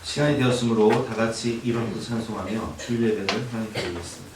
시간이 되었으므로 다 같이 일어나서 찬송하며 주일 예배를 하나님께 드리겠습니다.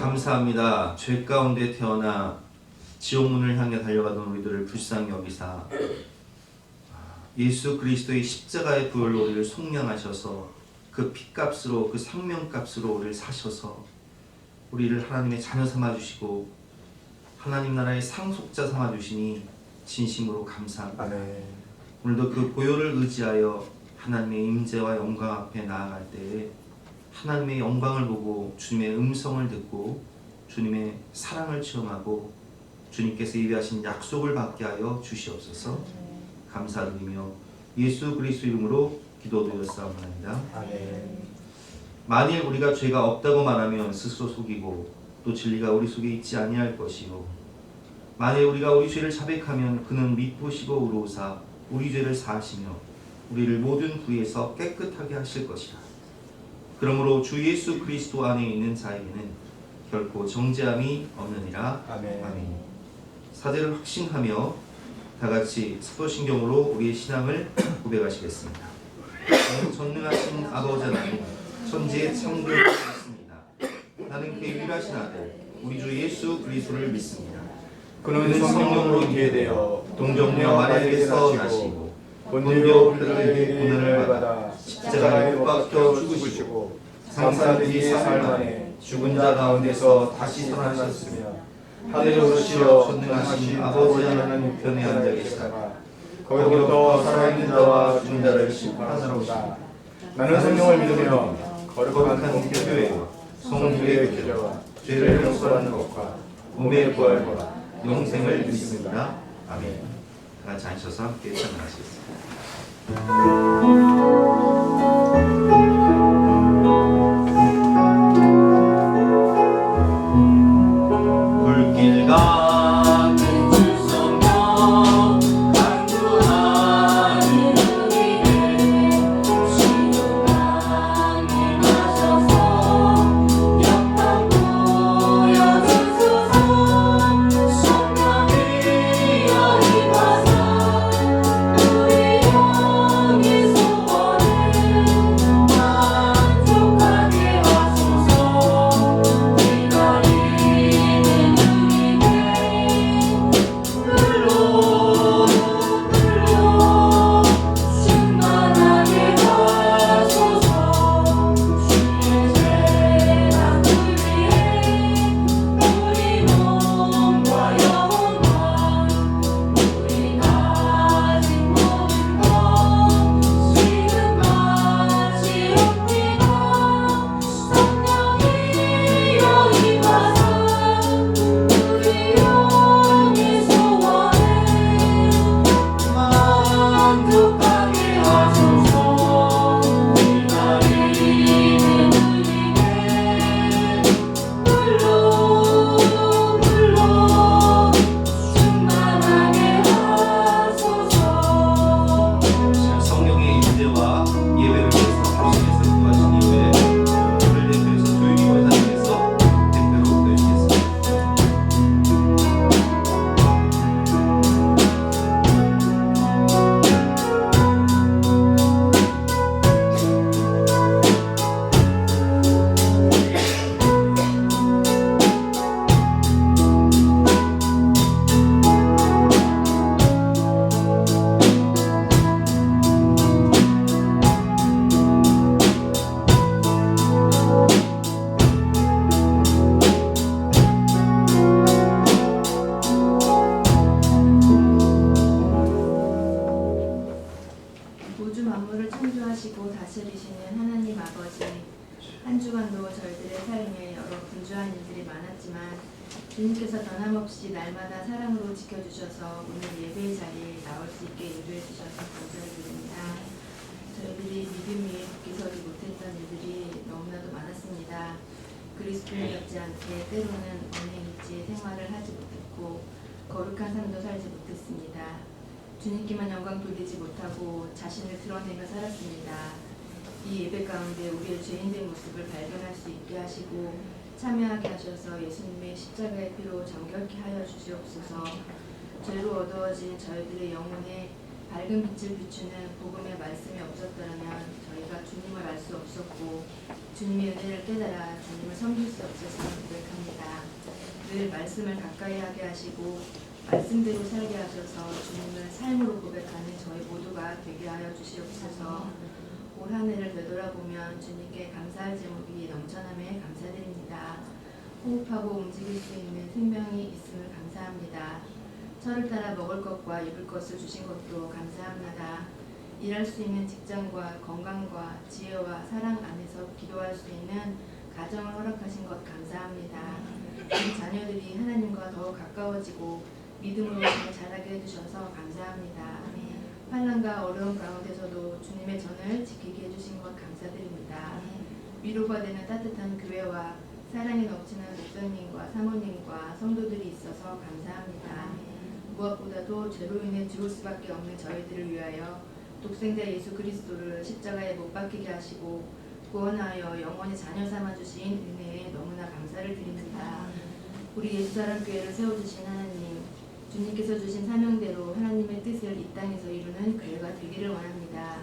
감사합니다. 죄 가운데 태어나 지옥문을 향해 달려가던 우리들을 불쌍히 여기사 예수 그리스도의 십자가의 부활로 우리를 속량하셔서 그 핏값으로 그 생명값으로 우리를 사셔서 우리를 하나님의 자녀 삼아주시고 하나님 나라의 상속자 삼아주시니 진심으로 감사합니다. 아멘. 오늘도 그 보혈을 의지하여 하나님의 임재와 영광 앞에 나아갈 때에 하나님의 영광을 보고 주님의 음성을 듣고 주님의 사랑을 체험하고 주님께서 예비하신 약속을 받게 하여 주시옵소서. 감사드리며 예수 그리스도 이름으로 기도드렸사옵나이다. 아멘. 만일 우리가 죄가 없다고 말하면 스스로 속이고 또 진리가 우리 속에 있지 아니할 것이요 만일 우리가 우리 죄를 자백하면 그는 미쁘시고 의로우사 우리 죄를 사하시며 우리를 모든 부에서 깨끗하게 하실 것이라. 그러므로 주 예수 그리스도 안에 있는 자에게는 결코 정죄함이 없느니라. 아멘. 아멘. 사제를 확신하며 다같이 사도신경으로 우리의 신앙을 고백하시겠습니다. 전능하신 아버지 하나님, 천지의 참되게 믿습니다. 나는 그의 유일하신 아들 우리 주 예수 그리스도를 믿습니다. 그는 성령으로 인계되어 동정녀 마리아에게서 나시고 본디오 빌라도에게 고난을 받아 십자가에 못 박혀 죽으시고 상사들이 사흘 만에 죽은 자 가운데서 다시 살아나셨으며 하늘에 오르시어 전능하신 아버지 하나님 편에 앉아 계시다가 거기로부터 살아있는 자와 죽은 자를 심판하러 오시다. 나는 성령을 믿으며 거룩한 교회와 성도의 교제와 죄를 용서하는 것과 몸의 부활과 영생을 믿습니다. 아멘. 다 같이 앉으셔서 함께 찬양하시겠습니다. 불길 같은 주성령 간구하는 우리를 신령하게 하셔서 영광 보여주소서. 성령이여 임하사 우리 영의 소원을 우주 만물을 창조하시고 다스리시는 하나님 아버지, 한 주간도 저희들의 삶에 여러 분주한 일들이 많았지만 주님께서 변함없이 날마다 사랑으로 지켜주셔서 오늘 예배의 자리에 나올 수 있게 인도해 주셔서 감사를 드립니다. 저희들이 믿음 위에 굳게 서지 못했던 일들이 너무나도 많았습니다. 그리스도인답지 않게 때로는 언행일치의 생활을 하지 못했고 거룩한 삶도 살지 못했습니다. 주님께만 영광 돌리지 못하고 자신을 드러내며 살았습니다. 이 예배 가운데 우리의 죄인된 모습을 발견할 수 있게 하시고 참여하게 하셔서 예수님의 십자가의 피로 정결케 하여 주시옵소서. 죄로 어두워진 저희들의 영혼에 밝은 빛을 비추는 복음의 말씀이 없었더라면 저희가 주님을 알 수 없었고 주님의 은혜를 깨달아 주님을 섬길 수 없었음을 고백합니다. 늘 말씀을 가까이 하게 하시고 말씀대로 살게 하셔서 주님을 삶으로 고백하는 저희 모두가 되게 하여 주시옵소서. 올 한 해를 되돌아보면 주님께 감사할 제목이 넘쳐남에 감사드립니다. 호흡하고 움직일 수 있는 생명이 있음을 감사합니다. 철을 따라 먹을 것과 입을 것을 주신 것도 감사합니다. 일할 수 있는 직장과 건강과 지혜와 사랑 안에서 기도할 수 있는 가정을 허락하신 것 감사합니다. 우리 자녀들이 하나님과 더욱 가까워지고 믿음으로 잘 자라게 해주셔서 감사합니다. 환난과 어려움 가운데서도 주님의 전을 지키게 해주신 것 감사드립니다. 위로가 되는 따뜻한 교회와 사랑이 넘치는 목사님과 사모님과 성도들이 있어서 감사합니다. 무엇보다도 죄로 인해 죽을 수밖에 없는 저희들을 위하여 독생자 예수 그리스도를 십자가에 못 박히게 하시고 구원하여 영원히 자녀 삼아주신 은혜에 너무나 감사를 드립니다. 우리 예수사랑교회를 세워주신 하나님, 주님께서 주신 사명대로 하나님의 뜻을 이 땅에서 이루는 교회가 되기를 원합니다.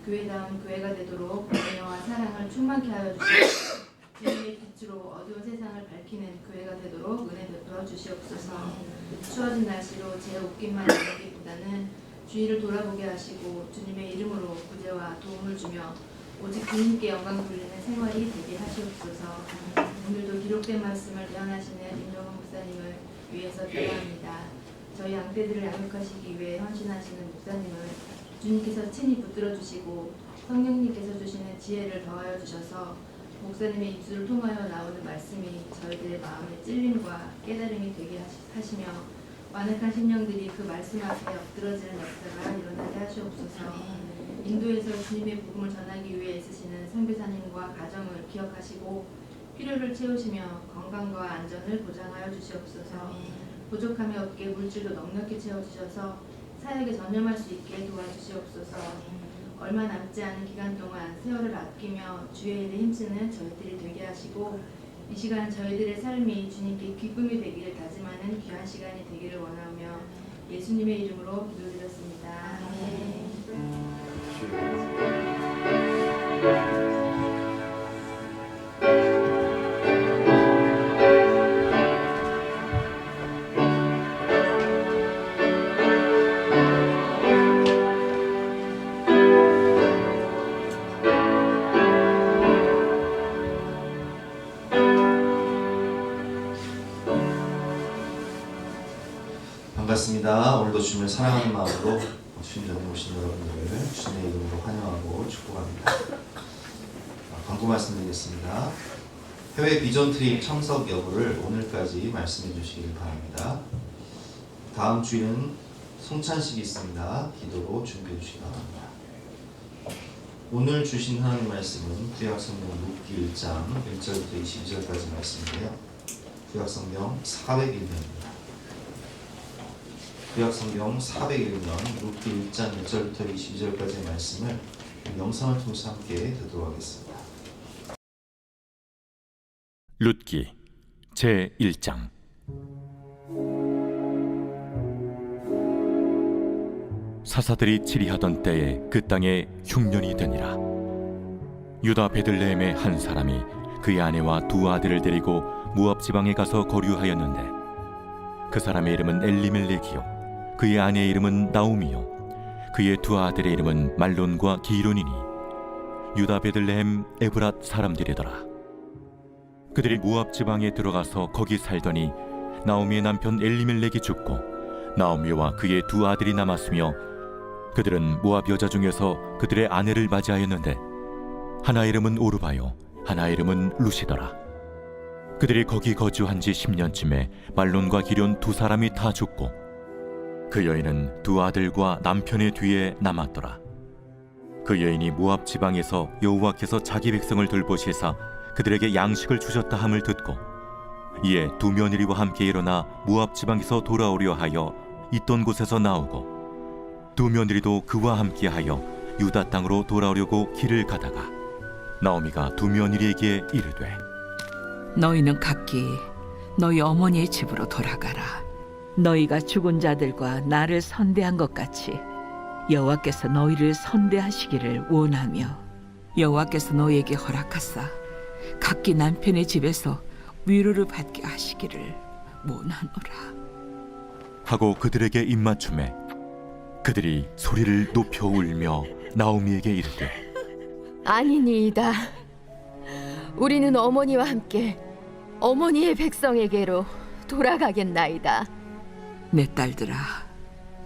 교회다운 교회가 되도록 은혜와 사랑을 충만케 하여 주시고 주님의 빛으로 어두운 세상을 밝히는 교회가 되도록 은혜 베풀어 주시옵소서. 추워진 날씨로 제 옷깃만 입기보다는 주위를 돌아보게 하시고 주님의 이름으로 구제와 도움을 주며 오직 주님께 영광 돌리는 생활이 되게 하시옵소서. 오늘도 기록된 말씀을 대언하시는 임종훈 목사님을 위해서 기도합니다. 저희 양떼들을 양육하시기 위해 헌신하시는 목사님을 주님께서 친히 붙들어 주시고 성령님께서 주시는 지혜를 더하여 주셔서 목사님의 입술을 통하여 나오는 말씀이 저희들의 마음의 찔림과 깨달음이 되게 하시며 완악한 심령들이 그 말씀 앞에 엎드러지는 역사가 일어나게 하시옵소서. 인도에서 주님의 복음을 전하기 위해 애쓰시는 선교사님과 가정을 기억하시고 필요를 채우시며 건강과 안전을 보장하여 주시옵소서. 부족함이 없게 물질도 넉넉히 채워주셔서 사역에 전념할 수 있게 도와주시옵소서. 얼마 남지 않은 기간 동안 세월을 아끼며 주의 일에 힘쓰는 저희들이 되게 하시고 이 시간 저희들의 삶이 주님께 기쁨이 되기를 다짐하는 귀한 시간이 되기를 원하며 예수님의 이름으로 기도드렸습니다. 아멘. 반갑습니다. 오늘도 주님을 사랑하는 마음으로 주님 전에 오신 여러분들을 주님의 이름으로 환영하고 축복합니다. 광고 말씀드리겠습니다. 해외 비전 트립 참석 여부를 오늘까지 말씀해 주시길 바랍니다. 다음 주에는 성찬식이 있습니다. 기도로 준비해 주시기 바랍니다. 오늘 주신 하나님 말씀은 구약성경 룻기 1장 1절부터 22절까지 말씀인데요. 구약성경 401면입니다. 구약성경 401면 룻기 1장 1절부터 22절까지의 말씀을 영상을 통해서 함께 듣도록 하겠습니다. 룻기 제1장. 사사들이 치리하던 때에 그 땅에 흉년이 되니라. 유다 베들레헴의 한 사람이 그의 아내와 두 아들을 데리고 모압 지방에 가서 거류하였는데 그 사람의 이름은 엘리멜렉이요 그의 아내의 이름은 나오미요 그의 두 아들의 이름은 말론과 기론이니 유다 베들레헴 에브랏 사람들이더라. 그들이 모압 지방에 들어가서 거기 살더니 나오미의 남편 엘리멜렉이 죽고 나오미와 그의 두 아들이 남았으며 그들은 모압 여자 중에서 그들의 아내를 맞이하였는데 하나 이름은 오르바요 하나 이름은 루시더라. 그들이 거기 거주한 지 10년쯤에 말론과 기럨 두 사람이 다 죽고 그 여인은 두 아들과 남편의 뒤에 남았더라. 그 여인이 모압 지방에서 여호와께서 자기 백성을 돌보시사 그들에게 양식을 주셨다 함을 듣고 이에 두 며느리와 함께 일어나 모압 지방에서 돌아오려 하여 있던 곳에서 나오고 두 며느리도 그와 함께하여 유다 땅으로 돌아오려고 길을 가다가 나오미가 두 며느리에게 이르되 너희는 각기 너희 어머니의 집으로 돌아가라. 너희가 죽은 자들과 나를 선대한 것 같이 여호와께서 너희를 선대하시기를 원하며 여호와께서 너희에게 허락하사 각기 남편의 집에서 위로를 받게 하시기를 원하노라. 하고 그들에게 입맞춤에 그들이 소리를 높여 울며 나오미에게 이르되 아니니이다. 우리는 어머니와 함께 어머니의 백성에게로 돌아가겠나이다. 내 딸들아,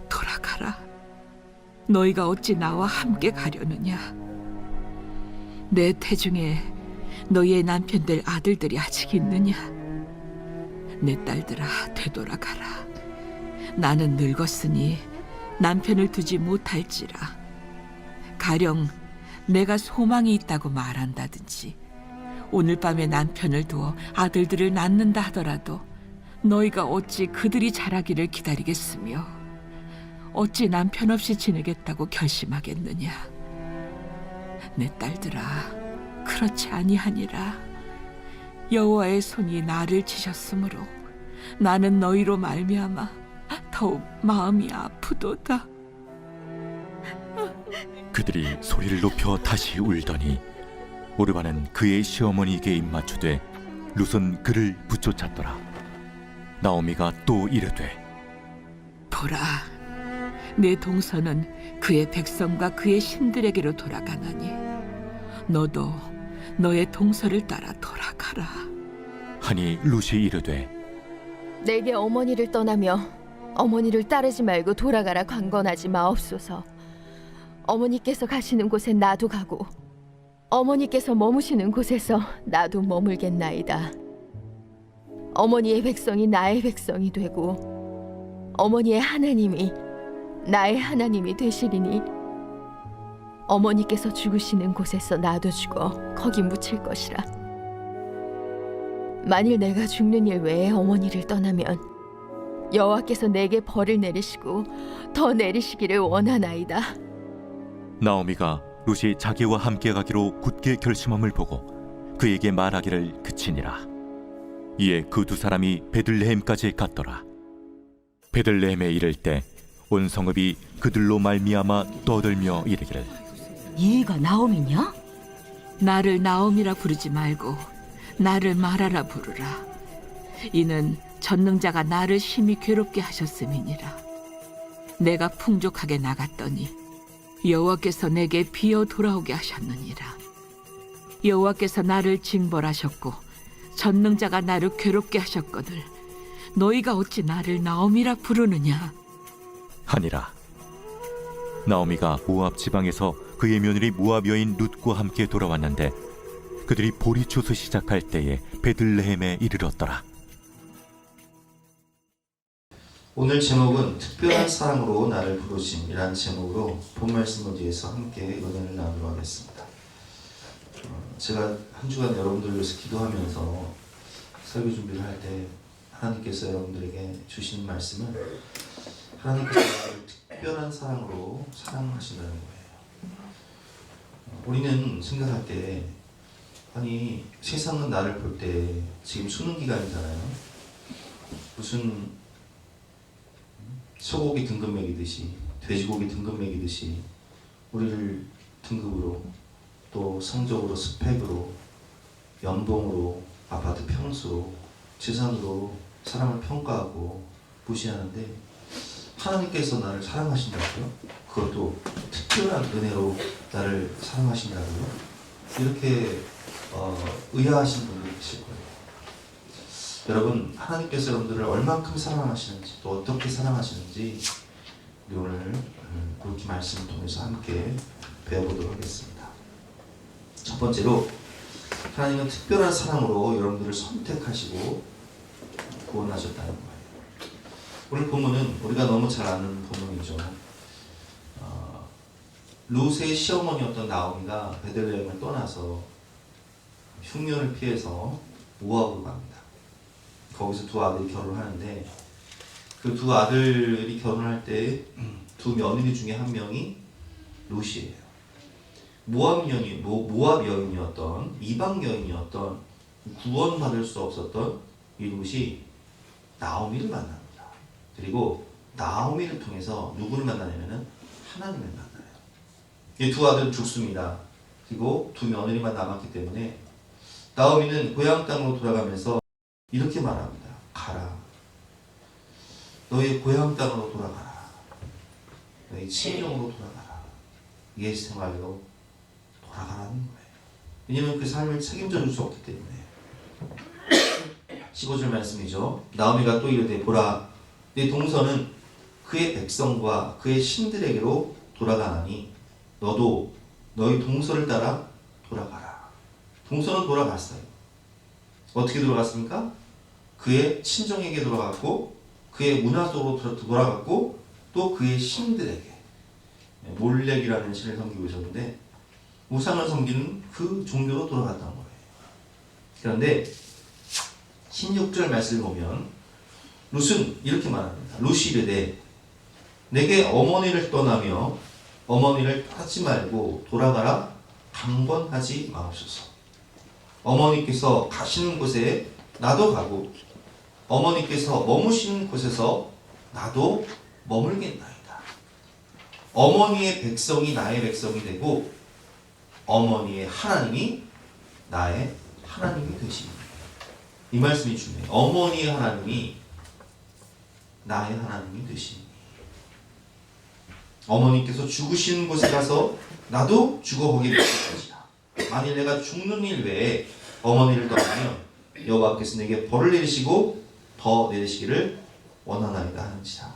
돌아가라. 너희가 어찌 나와 함께 가려느냐? 내 태중에 너희의 남편들 아들들이 아직 있느냐? 내 딸들아, 되돌아가라. 나는 늙었으니 남편을 두지 못할지라. 가령 내가 소망이 있다고 말한다든지 오늘 밤에 남편을 두어 아들들을 낳는다 하더라도 너희가 어찌 그들이 자라기를 기다리겠으며 어찌 남편 없이 지내겠다고 결심하겠느냐? 내 딸들아, 그렇지 아니하니라. 여호와의 손이 나를 치셨으므로 나는 너희로 말미암아 더욱 마음이 아프도다. 그들이 소리를 높여 다시 울더니 오르바는 그의 시어머니에게 입맞추되 룻은 그를 붙쫓았더라. 나오미가 또 이르되 보라, 내 동서는 그의 백성과 그의 신들에게로 돌아가나니 너도 너의 동서를 따라 돌아가라. 하니 룻이 이르되 내게 어머니를 떠나며 어머니를 따르지 말고 돌아가라 강건하지 마옵소서. 어머니께서 가시는 곳에 나도 가고 어머니께서 머무시는 곳에서 나도 머물겠나이다. 어머니의 백성이 나의 백성이 되고 어머니의 하나님이 나의 하나님이 되시리니 어머니께서 죽으시는 곳에서 나도 죽어 거기 묻힐 것이라. 만일 내가 죽는 일 외에 어머니를 떠나면 여호와께서 내게 벌을 내리시고 더 내리시기를 원하나이다. 나오미가 룻이 자기와 함께 가기로 굳게 결심함을 보고 그에게 말하기를 그치니라. 이에 그 두 사람이 베들레헴까지 갔더라. 베들레헴에 이를 때 온 성읍이 그들로 말미암아 떠들며 이르기를 얘가 나오미냐? 나를 나옴이라 부르지 말고 나를 마라라 부르라. 이는 전능자가 나를 심히 괴롭게 하셨음이니라. 내가 풍족하게 나갔더니 여호와께서 내게 비어 돌아오게 하셨느니라. 여호와께서 나를 징벌하셨고 전능자가 나를 괴롭게 하셨거늘 너희가 어찌 나를 나옴이라 부르느냐? 하니라. 나오미가 모압 지방에서 그의 며느리 모압 여인 룻과 함께 돌아왔는데 그들이 보리추수 시작할 때에 베들레헴에 이르렀더라. 오늘 제목은 특별한 사랑으로 나를 부르심이라는 제목으로 본 말씀을 위해서 함께 은혜를 나누도록 하겠습니다. 제가 한 주간 여러분들을 위해서 기도하면서 설교 준비를 할 때 하나님께서 여러분들에게 주신 말씀은 하나님께서 나를 특별한 사랑으로 사랑하신다는 거예요. 우리는 생각할 때 아니 세상은 나를 볼 때 지금 수능 기간이잖아요. 무슨 소고기 등급 매기듯이 돼지고기 등급 매기듯이 우리를 등급으로 또 성적으로 스펙으로 연봉으로 아파트 평수로 재산으로 사람을 평가하고 무시하는데 하나님께서 나를 사랑하신다고요? 그것도 특별한 은혜로 나를 사랑하신다고요? 이렇게 의아하신 분들이 계실 거예요. 여러분, 하나님께서 여러분들을 얼만큼 사랑하시는지 또 어떻게 사랑하시는지 우리 오늘 그렇게 말씀을 통해서 함께 배워보도록 하겠습니다. 첫 번째로 하나님은 특별한 사랑으로 여러분들을 선택하시고 구원하셨다는 거예요. 오늘 본문은 우리가 너무 잘 아는 본문이죠. 룻의 시어머니였던 나오미가 베들레헴을 떠나서 흉년을 피해서 모압으로 갑니다. 거기서 두 아들이 결혼하는데 그 두 아들이 결혼할 때 두 며느리 중에 한 명이 룻이에요. 모압 여인이었던 이방 여인이었던 구원받을 수 없었던 이 룻이 나오미를 만납니다. 그리고 나오미를 통해서 누구를 만나냐면은 하나님을 만나요. 이 두 아들은 죽습니다. 그리고 두 며느리만 남았기 때문에 나오미는 고향 땅으로 돌아가면서 이렇게 말합니다. 가라. 너의 고향 땅으로 돌아가라. 너의 친정으로 돌아가라. 옛 생활로 돌아가라는 거예요. 왜냐하면 그 삶을 책임져 줄 수 없기 때문에. 15절 말씀이죠. 나오미가 또 이르되 보라 내 동서는 그의 백성과 그의 신들에게로 돌아가나니 너도 너희 동서를 따라 돌아가라. 동서는 돌아갔어요. 어떻게 돌아갔습니까? 그의 친정에게 돌아갔고 그의 문화 속으로 돌아갔고 또 그의 신들에게 몰렉이라는 신을 섬기고 있었는데 우상을 섬기는 그 종교로 돌아갔던 거예요. 그런데 16절 말씀을 보면 룻은 이렇게 말합니다. 룻이 이르되 내게 어머니를 떠나며 어머니를 떠나지 말고 돌아가라 강권하지 마옵소서. 어머니께서 가시는 곳에 나도 가고 어머니께서 머무시는 곳에서 나도 머물겠나이다. 어머니의 백성이 나의 백성이 되고 어머니의 하나님이 나의 하나님이 되십니다. 이 말씀이 중요해요. 어머니의 하나님이 나의 하나님이 되십니다. 어머니께서 죽으시는 곳에 가서 나도 죽어보게 될 것이다. 만일 내가 죽는 일 외에 어머니를 떠나면 여호와께서 내게 벌을 내리시고 더 내리시기를 원하나이다 하는지라.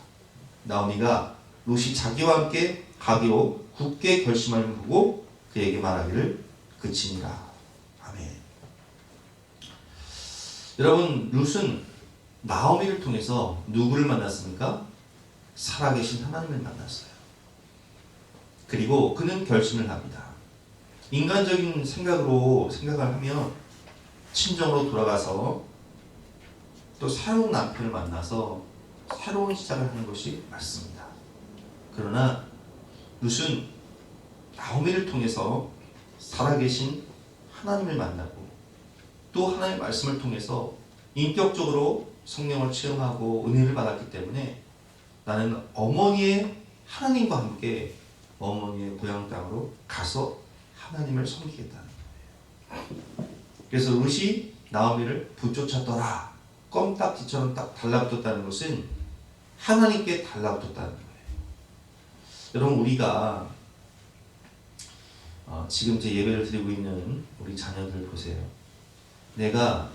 나오미가 룻이 자기와 함께 가기로 굳게 결심함을 보고 그에게 말하기를 그치니라. 아멘. 여러분, 룻은 나오미를 통해서 누구를 만났습니까? 살아계신 하나님을 만났어요. 그리고 그는 결심을 합니다. 인간적인 생각으로 생각을 하면 친정으로 돌아가서 또 새로운 남편을 만나서 새로운 시작을 하는 것이 맞습니다. 그러나 룻은 나오미를 통해서 살아계신 하나님을 만나고 또 하나님의 말씀을 통해서 인격적으로 성령을 체험하고 은혜를 받았기 때문에 나는 어머니의 하나님과 함께 어머니의 고향 땅으로 가서 하나님을 섬기겠다는 거예요. 그래서 룻이 나오미를 붙쫓았더라. 껌딱지처럼 딱 달라붙었다는 것은 하나님께 달라붙었다는 거예요. 여러분, 우리가 지금 제 예배를 드리고 있는 우리 자녀들 보세요. 내가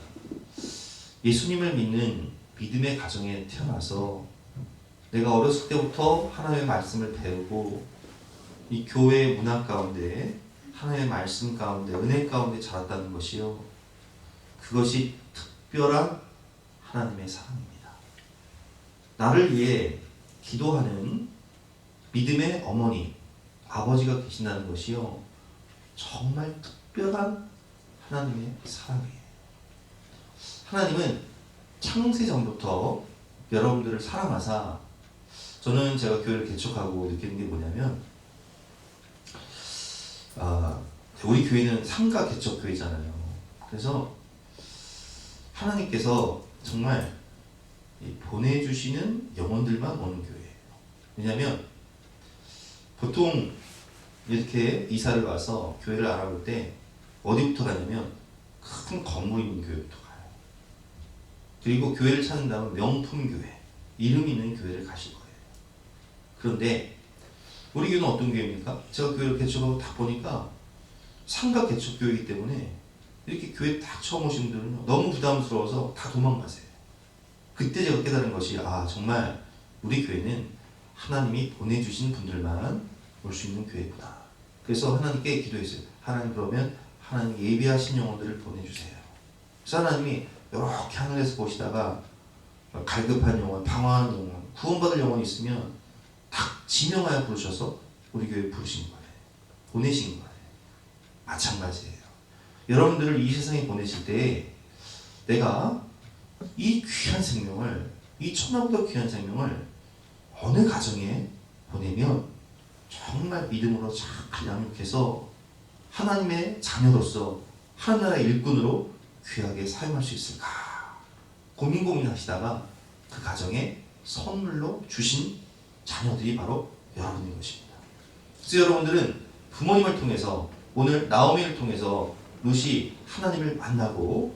예수님을 믿는 믿음의 가정에 태어나서 내가 어렸을 때부터 하나님의 말씀을 배우고 이 교회의 문화 가운데 하나님의 말씀 가운데 은혜 가운데 자랐다는 것이요, 그것이 특별한 하나님의 사랑입니다. 나를 위해 기도하는 믿음의 어머니, 아버지가 계신다는 것이요, 정말 특별한 하나님의 사랑이에요. 하나님은 창세 전부터 여러분들을 사랑하사, 저는 제가 교회를 개척하고 느끼는 게 뭐냐면, 우리 교회는 상가 개척 교회잖아요. 그래서 하나님께서 정말 보내주시는 영혼들만 오는 교회예요. 왜냐하면 보통 이렇게 이사를 와서 교회를 알아볼 때 어디부터 가냐면 큰 건물 있는 교회부터 가요. 그리고 교회를 찾는다면 명품 교회, 이름 있는 교회를 가실 거예요. 그런데 우리 교회는 어떤 교회입니까? 제가 교회를 개척하고 딱 보니까 상가 개척 교회이기 때문에 이렇게 교회 딱 처음 오신 분들은 너무 부담스러워서 다 도망가세요. 그때 제가 깨달은 것이, 정말 우리 교회는 하나님이 보내주신 분들만 올 수 있는 교회구나. 그래서 하나님께 기도했어요. 하나님, 그러면 하나님 예비하신 영혼들을 보내주세요. 그래서 하나님이 이렇게 하늘에서 보시다가 갈급한 영혼, 방황한 영혼, 구원받을 영혼이 있으면 딱 지명하여 부르셔서 우리 교회에 부르신 거예요. 보내신 거예요. 마찬가지예요. 여러분들을 이 세상에 보내실 때 내가 이 귀한 생명을, 이 천하보다 귀한 생명을 어느 가정에 보내면 정말 믿음으로 잘 양육해서 하나님의 자녀로서 하나나라의 일꾼으로 귀하게 사용할 수 있을까 고민하시다가 그 가정에 선물로 주신 자녀들이 바로 여러분인 것입니다. 그래서 여러분들은 부모님을 통해서, 오늘 나오미를 통해서 룻이 하나님을 만나고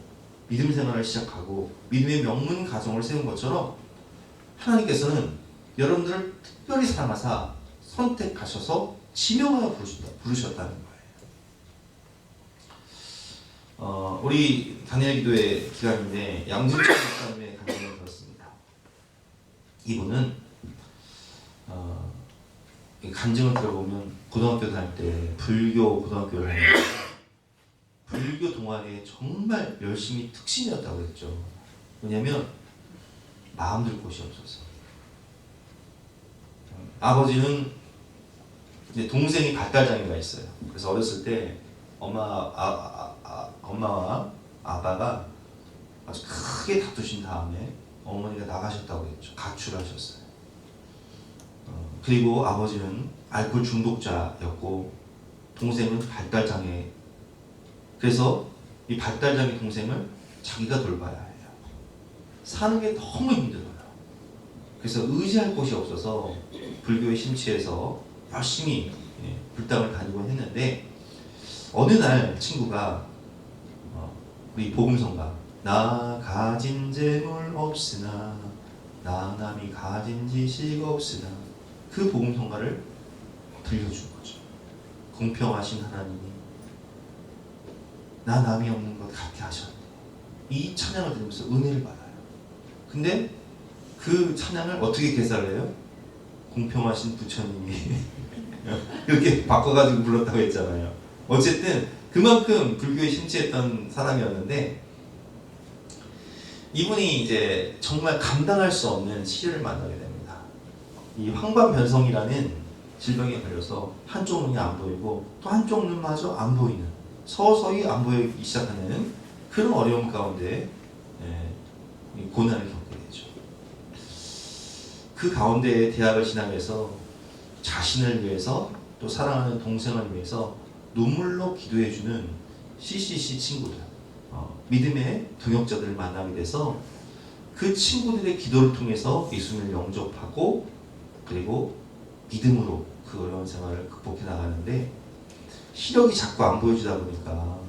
믿음 생활을 시작하고 믿음의 명문 가정을 세운 것처럼 하나님께서는 여러분들을 특별히 사랑하사 선택하셔서 지명하여 부르셨다는 거예요. 우리 다니엘 기도회 기간인데 양준철 목사님의 간증을 들었습니다. 이분은 간증을 들어보면 고등학교 다닐 때 불교 고등학교를 다녔는데 불교 동아리에 정말 열심히 특신이었다고 했죠. 왜냐하면 마음 들 곳이 없어서. 아버지는 이제 동생이 발달장애가 있어요. 그래서 어렸을 때 엄마와 아빠가 아주 크게 다투신 다음에 어머니가 나가셨다고 했죠. 가출하셨어요. 그리고 아버지는 알코올 중독자였고 동생은 발달장애. 그래서 이 발달장애 동생을 자기가 돌봐야 해요. 사는 게 너무 힘들어요. 그래서 의지할 곳이 없어서 불교에 심취해서 열심히 불당을 다니곤 했는데 어느 날 친구가 우리 복음성가 나 가진 재물 없으나 나 남이 가진 지식 없으나 그 복음성가를 들려준 거죠. 공평하신 하나님이 나 남이 없는 것 같게 하셨는데 이 찬양을 들으면서 은혜를 받아요. 근데 그 찬양을 어떻게 개사를 해요? 공평하신 부처님이 이렇게 바꿔가지고 불렀다고 했잖아요. 어쨌든 그만큼 불교에 심취했던 사람이었는데 이분이 이제 정말 감당할 수 없는 시련을 만나게 됩니다. 이 황반변성이라는 질병에 걸려서 한쪽 눈이 안 보이고 또 한쪽 눈마저 안 보이는, 서서히 안 보이기 시작하는 그런 어려움 가운데 고난을 겪게 되죠. 그 가운데 대학을 진학해서 자신을 위해서 또 사랑하는 동생을 위해서 눈물로 기도해주는 CCC 친구들, 믿음의 동역자들을 만나게 돼서 그 친구들의 기도를 통해서 예수님을 영접하고 그리고 믿음으로 그 어려운 생활을 극복해 나가는데 시력이 자꾸 안 보여주다 보니까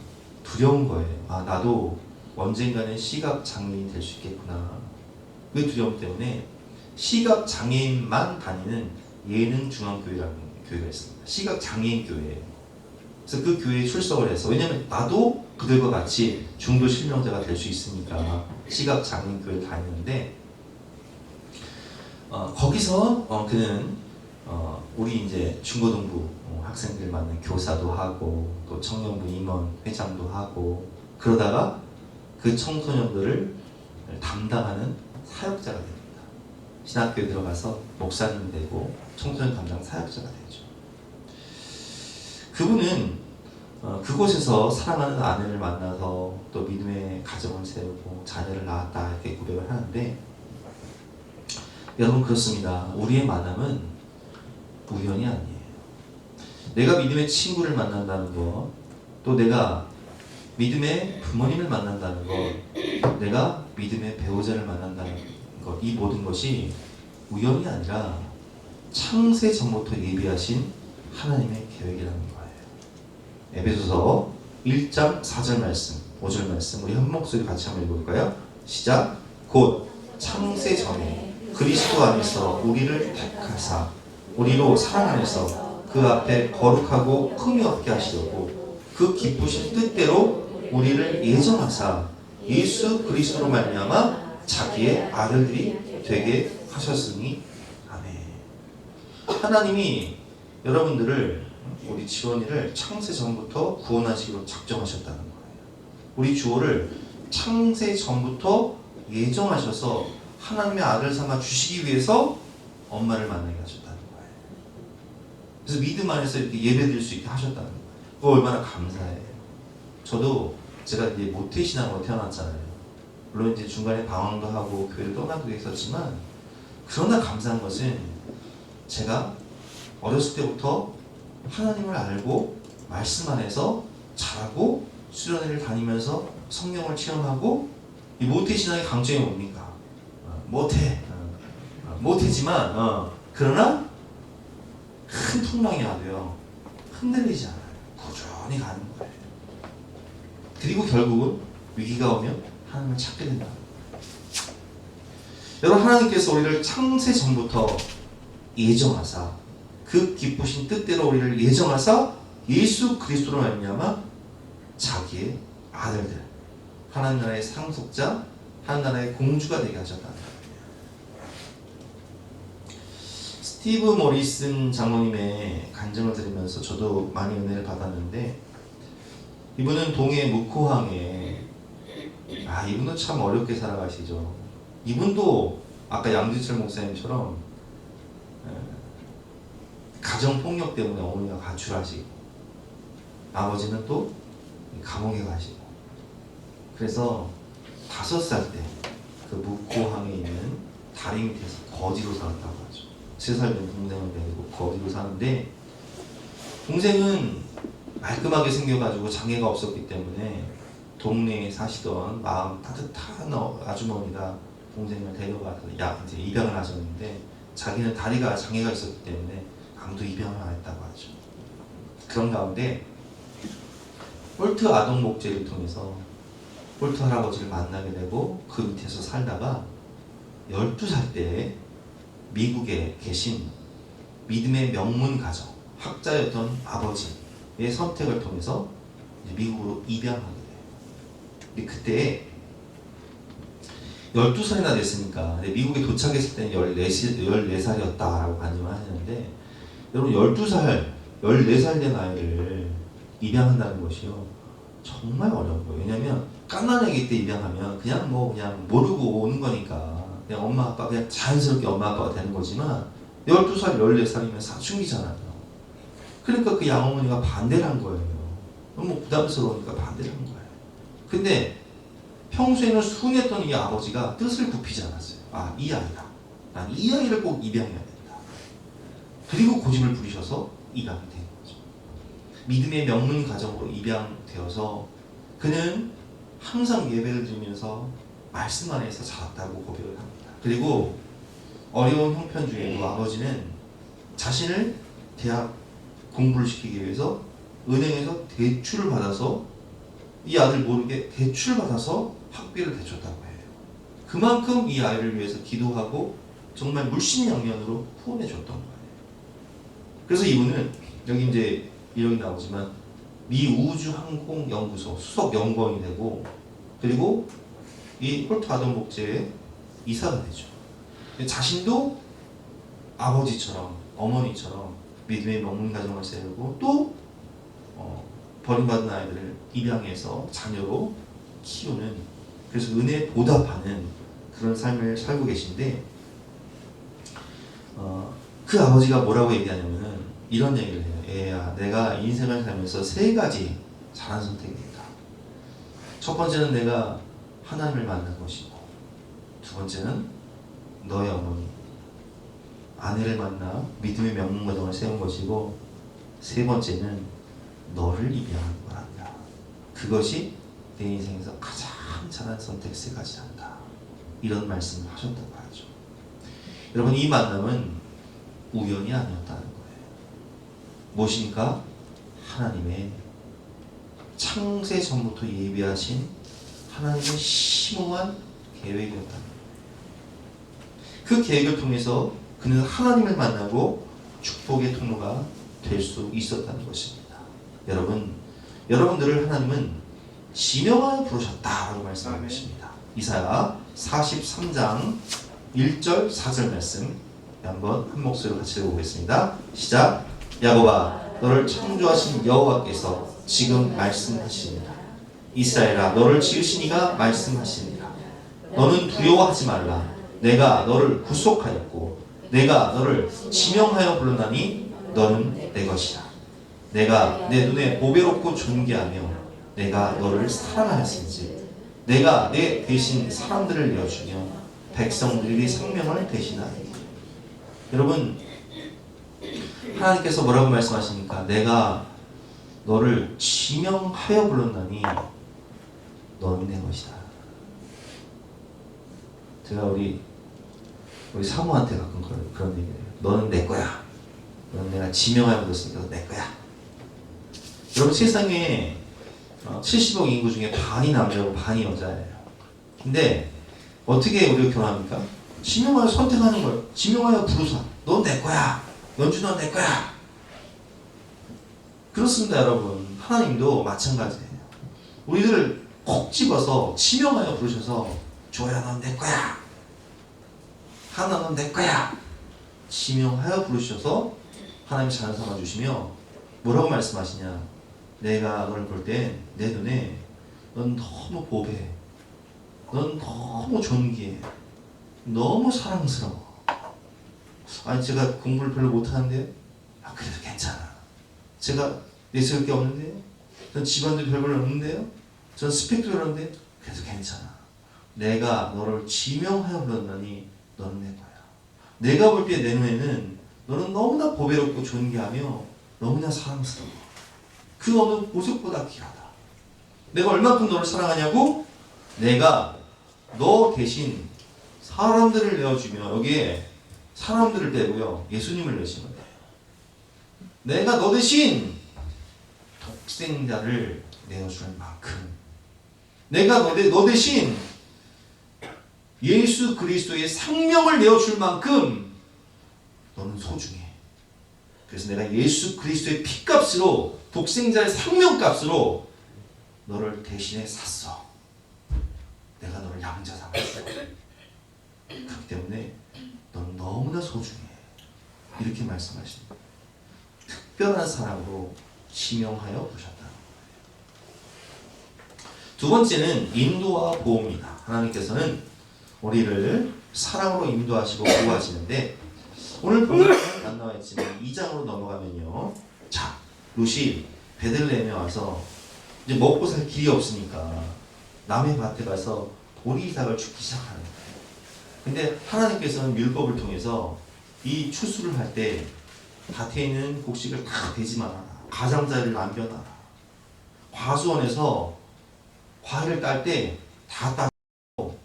두려운 거예요. 아, 나도 언젠가는 시각 장애인이 될 수 있겠구나. 그 두려움 때문에 시각 장애인만 다니는 예능 중앙교회라는 교회가 있습니다. 시각 장애인 교회예요. 그래서 그 교회에 출석을 해서, 왜냐면 나도 그들과 같이 중도 실명자가 될 수 있으니까 시각 장애인 교회를 다니는데 거기서 그는 우리 이제 중고등부 학생들 만난 교사도 하고 또 청년부 임원 회장도 하고 그러다가 그 청소년들을 담당하는 사역자가 됩니다. 신학교에 들어가서 목사님이 되고 청소년 담당 사역자가 되죠. 그분은 그곳에서 사랑하는 아내를 만나서 또 믿음의 가정을 세우고 자녀를 낳았다 이렇게 고백을 하는데 여러분 그렇습니다. 우리의 만남은 우연이 아니에요. 내가 믿음의 친구를 만난다는 것, 또 내가 믿음의 부모님을 만난다는 것, 내가 믿음의 배우자를 만난다는 것, 이 모든 것이 우연이 아니라 창세 전부터 예비하신 하나님의 계획이라는 거예요. 에베소서 1장 4절 말씀, 5절 말씀 우리 한 목소리 같이 한번 읽어볼까요? 시작. 곧 창세 전에 그리스도 안에서 우리를 택하사 우리로 사랑 안에서 그 앞에 거룩하고 흠이 없게 하시려고 그 기쁘신 뜻대로 우리를 예정하사 예수 그리스도로 말미암아 자기의 아들들이 되게 하셨으니 아멘. 하나님이 여러분들을, 우리 지원이를 창세 전부터 구원하시기로 작정하셨다는 거예요. 우리 주호를 창세 전부터 예정하셔서 하나님의 아들 삼아 주시기 위해서 엄마를 만나게 하셨다는 거예요. 그래서 믿음 안에서 이렇게 예배드릴 수 있게 하셨다는 거예요. 그거 얼마나 감사해요. 저도 제가 이제 모태신앙으로 태어났잖아요. 물론 이제 중간에 방황도 하고 교회를 떠나기도 했었지만, 그러나 감사한 것은 제가 어렸을 때부터 하나님을 알고 말씀 안에서 자라고 수련회를 다니면서 성령을 체험하고, 이 모태신앙의 강점이 뭡니까? 모태지만 그러나 큰 풍랑이 와도요 흔들리지 않아요. 꾸준히 가는 거예요. 그리고 결국은 위기가 오면 하나님을 찾게 된다. 여러분, 하나님께서 우리를 창세 전부터 예정하사 그 기쁘신 뜻대로 우리를 예정하사 예수 그리스도로 말미암아 자기의 아들들, 하나님 나라의 상속자, 하나님 나라의 공주가 되게 하셨다는 거예요. 스티브 모리슨 장로님의 간증을 들으면서 저도 많이 은혜를 받았는데, 이분은 동해 묵호항에, 이분도 참 어렵게 살아가시죠. 이분도 아까 양지철 목사님처럼 가정폭력 때문에 어머니가 가출하시고, 아버지는 또 감옥에 가시고, 그래서 5살 때 그 묵호항에 있는 다리 밑에서 거지로 살았다고 하죠. 3살 된 동생을 데리고 거지로 사는데, 동생은 말끔하게 생겨가지고 장애가 없었기 때문에 동네에 사시던 마음 따뜻한 아주머니가 동생을 데려가서 이제 입양을 하셨는데, 자기는 다리가 장애가 있었기 때문에 아무도 입양을 안 했다고 하죠. 그런 가운데 홀트 아동복지를 통해서 홀트 할아버지를 만나게 되고, 그 밑에서 살다가 12살 때 미국에 계신 믿음의 명문 가정, 학자였던 아버지의 선택을 통해서 이제 미국으로 입양하게 돼요. 근데 그때 12살이나 됐으니까, 미국에 도착했을 때는 14살이었다라고 간증하시는데, 여러분 12살, 14살 된 아이를 입양한다는 것이요 정말 어려운 거예요. 왜냐면 갓난아기 때 입양하면 그냥 모르고 오는 거니까 그냥 엄마 아빠 그냥 자연스럽게 엄마 아빠가 되는 거지만, 12살, 14살이면 사춘기잖아요. 그러니까 그 양어머니가 반대를 한 거예요. 너무 부담스러우니까 반대를 한 거예요. 근데 평소에는 순했던 이 아버지가 뜻을 굽히지 않았어요. 이 아이다. 난 이 아이를 꼭 입양해야 된다. 그리고 고집을 부리셔서 입양이 된 거죠. 믿음의 명문 가정으로 입양되어서 그는 항상 예배를 드리면서 말씀 안에서 자랐다고 고백을 합니다. 그리고 어려운 형편 중에도 아버지는 자신을 대학 공부를 시키기 위해서 은행에서 대출을 받아서, 이 아들 모르게 대출을 받아서 학비를 대줬다고 해요. 그만큼 이 아이를 위해서 기도하고 정말 물심양면으로 후원해 줬던 거예요. 그래서 이분은 여기 이제 이력이 나오지만 미 우주항공연구소 수석 연구원이 되고, 그리고 이 홀트 아동복지의 이사가 되죠. 자신도 아버지처럼 어머니처럼 믿음의 명문 가정을 세우고, 또 버림받은 아이들을 입양해서 자녀로 키우는, 그래서 은혜에 보답하는 그런 삶을 살고 계신데, 그 아버지가 뭐라고 얘기하냐면은 이런 얘기를 해요. 애야, 내가 인생을 살면서 3가지 잘한 선택이 있다. 첫 번째는 내가 하나님을 만난 것이고, 두 번째는 너의 어머니 아내를 만나 믿음의 명문가정을 세운 것이고, 세 번째는 너를 입양한 거란다. 그것이 내 인생에서 가장 잘한 선택 3가지란다. 이런 말씀을 하셨다고 하죠. 여러분, 이 만남은 우연이 아니었다는 거예요. 무엇입니까? 하나님의 창세 전부터 예비하신 하나님의 심오한 계획이었다는 거예요. 그 계획을 통해서 그는 하나님을 만나고 축복의 통로가 될 수 있었다는 것입니다. 여러분들을 하나님은 지명하여 부르셨다라고 말씀하고 계십니다. 이사야 43장 1절 4절 말씀 한번 한 목소리로 같이 읽어보겠습니다. 시작. 야곱아, 너를 창조하신 여호와께서 지금 말씀하시니라. 이스라엘아, 너를 지으신 이가 말씀하시니라. 너는 두려워하지 말라. 내가 너를 구속하였고 내가 너를 지명하여 불렀나니 너는 내 것이라. 내가 내 눈에 보배롭고 존귀하며 내가 너를 사랑하였은지 내가 내 대신 사람들을 내어주며 백성들의 생명을 대신하니. 여러분, 하나님께서 뭐라고 말씀하십니까? 내가 너를 지명하여 불렀나니 너는 내 것이다. 제가 우리 사모한테 가끔 그런 얘기를 해요. 너는 내 거야. 너는 내가 지명하여 불렀으니까 너 내 거야. 여러분, 세상에 70억 인구 중에 반이 남자고 반이 여자예요. 근데 어떻게 우리가 결혼합니까? 지명하여 선택하는 거예요. 지명하여 부르사. 넌 내 거야. 연주 넌 내 거야. 그렇습니다, 여러분. 하나님도 마찬가지예요. 우리들을 콕 집어서 지명하여 부르셔서 조야 넌 내 거야. 하나 넌 내 거야. 지명하여 부르셔서 하나님 자녀 삼아 주시며 뭐라고 말씀하시냐? 내가 너를 볼 때 내 눈에 넌 너무 보배해. 넌 너무 존귀해. 너무 사랑스러워. 아니, 제가 공부를 별로 못하는데 그래도 괜찮아. 제가 내세울 게 없는데요. 전 집안도 별별 없는데요. 전 스펙도 그런데 그래도 괜찮아. 내가 너를 지명하여 불렀나니 너는 내 거야. 내가 볼 때 내 눈에는 너는 너무나 보배롭고 존귀하며 너무나 사랑스러워. 그 어느 보석보다 귀하다. 내가 얼마큼 너를 사랑하냐고? 내가 너 대신 사람들을 내어주며, 여기에 사람들을 빼고요 예수님을 내신 거예요. 내가 너 대신 독생자를 내어주는 만큼, 내가 너 대신 예수 그리스도의 생명을 내어줄 만큼 너는 소중해. 그래서 내가 예수 그리스도의 피값으로, 독생자의 생명값으로 너를 대신에 샀어. 내가 너를 양자 삼았어. 그렇기 때문에 너는 너무나 소중해. 이렇게 말씀하십니다. 특별한 사랑으로 지명하여 부르셨다. 두 번째는 인도와 보호입니다. 하나님께서는 우리를 사랑으로 인도하시고 보호하시는데, 오늘 본문은 안 나와 있지만 2장으로 넘어가면요, 자, 룻이 베들레헴에 와서 이제 먹고 살 길이 없으니까 남의 밭에 가서 보리이삭을 줍기 시작하는 거예요. 근데 하나님께서는 율법을 통해서 이 추수를 할 때 밭에 있는 곡식을 다 베지 말아라. 가장자리를 남겨놔라. 과수원에서 과일을 딸 때 다 따고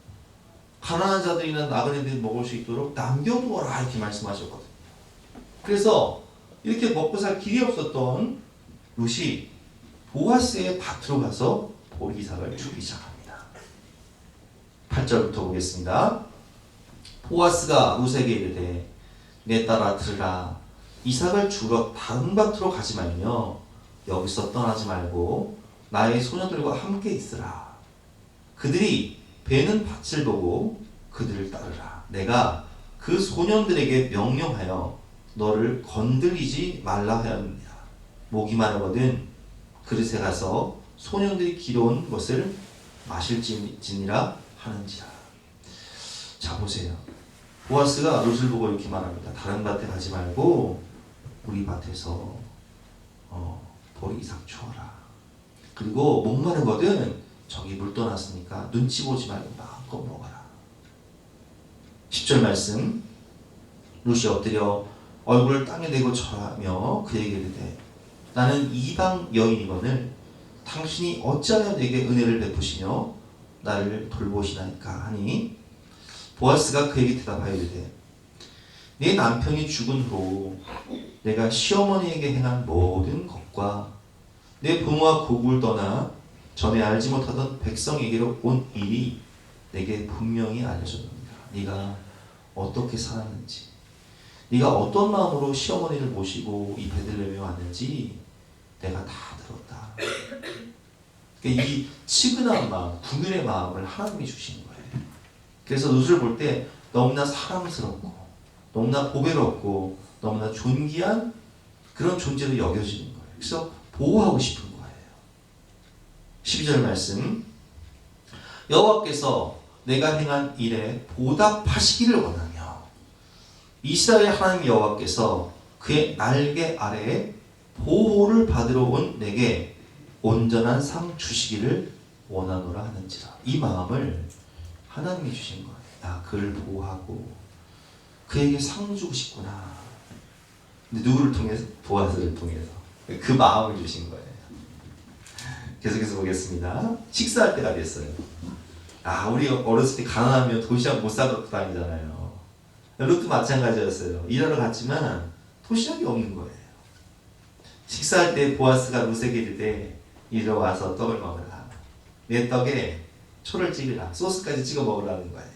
가난한 자들이나 나그네들이 먹을 수 있도록 남겨두어라, 이렇게 말씀하셨거든요. 그래서 이렇게 먹고 살 길이 없었던 룻이 보아스의 밭으로 가서 보리이삭을 주기 시작합니다. 8절부터 보겠습니다. 보아스가 룻에게 이르되 내 딸아 들으라. 이삭을 주러 다른 밭으로 가지 말며 여기서 떠나지 말고 나의 소녀들과 함께 있으라. 그들이 베는 밭을 보고 그들을 따르라. 내가 그 소년들에게 명령하여 너를 건드리지 말라 하였느니라. 목이 마르거든 그릇에 가서 소년들이 기러온 것을 마실지니라 하는지라. 자, 보세요. 보아스가 룻을 보고 이렇게 말합니다. 다른 밭에 가지 말고 우리 밭에서 보리이삭 주어라. 그리고 목마르거든 저기 물 떠났으니까 눈치 보지 말고 마음껏 먹어라. 10절 말씀. 룻이 엎드려 얼굴을 땅에 대고 절하며 그에게 이르되 나는 이방 여인이거늘 당신이 어찌하여 내게 은혜를 베푸시며 나를 돌보시나이까 하니, 보아스가 그에게 대답하여 이르되 내 남편이 죽은 후 내가 시어머니에게 행한 모든 것과 내 부모와 고국을 떠나 전에 알지 못하던 백성에게로 온 일이 내게 분명히 알려졌느니라. 네가 어떻게 살았는지, 네가 어떤 마음으로 시어머니를 모시고 이 베들레헴에 왔는지 내가 다 들었다. 그러니까 이 측은한 마음, 궁율의 마음을 하나님이 주시는 거예요. 그래서 룻을 볼 때 너무나 사랑스럽고 너무나 보배롭고 너무나 존귀한 그런 존재로 여겨지는 거예요. 그래서 보호하고 싶은 거예요. 12절 말씀, 여호와께서 내가 행한 일에 보답하시기를 원하며 이스라엘 하나님 여호와께서 그의 날개 아래에 보호를 받으러 온 내게 온전한 상 주시기를 원하노라 하는지라. 이 마음을 하나님이 주신 거예요. 나 그를 보호하고 그에게 상 주고 싶구나. 근데 누구를 통해서? 보아스를 통해서. 그 마음을 주신 거예요. 계속해서 보겠습니다. 식사할 때가 됐어요. 우리 어렸을 때 가난하면 도시락 못 사갖고 다니잖아요. 롯도 마찬가지였어요. 일하러 갔지만 도시락이 없는 거예요. 식사할 때 보아스가 롯에게 이르되 이리 와서 떡을 먹으라. 내 떡에 초를 찍으라. 소스까지 찍어 먹으라는 거예요.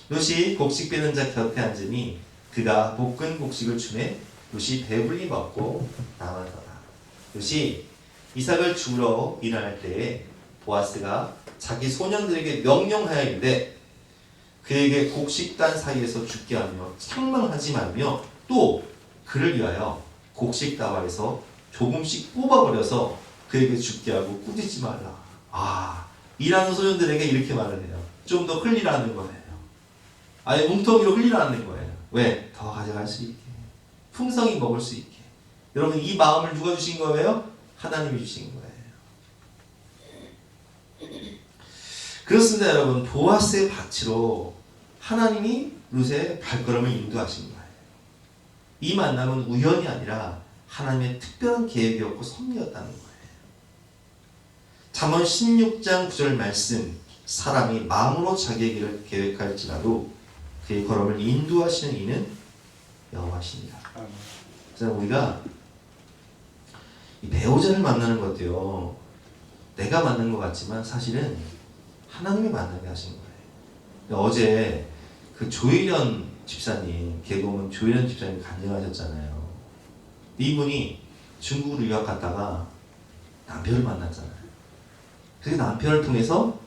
롯이 곡식 빼는 자 곁에 앉으니 그가 볶은 곡식을 주매 롯이 배불리 먹고 남았더라. 롯이 이삭을 주러 일어날 때에 보아스가 자기 소년들에게 명령하여 이르되 그에게 곡식단 사이에서 죽게 하며 책망하지 말며 또 그를 위하여 곡식 다발에서 조금씩 뽑아버려서 그에게 죽게 하고 꾸짖지 말라. 일하는 소년들에게 이렇게 말을 해요. 좀 더 흘리라는 거예요. 아예 뭉텅이로 흘리라는 거예요. 왜? 더 가져갈 수 있게. 풍성히 먹을 수 있게. 여러분, 이 마음을 누가 주신 거예요? 하나님이 주신 거예요. 그렇습니다, 여러분. 보아스의 밭으로 하나님이 룻의 발걸음을 인도하신 거예요. 이 만남은 우연이 아니라 하나님의 특별한 계획이었고 섭리였다는 거예요. 잠언 16장 9절 말씀, 사람이 마음으로 자기의 길을 계획할지라도 그의 걸음을 인도하시는 이는 여호와시니라. 그래서 우리가 이 배우자를 만나는 것도요, 내가 만난 것 같지만 사실은 하나님이 만나게 하신 거예요. 어제 그 조일현 집사님, 개그우먼 조일현 집사님 간증하셨잖아요. 이분이 중국으로 유학 갔다가 남편을 만났잖아요. 그래서 남편을 통해서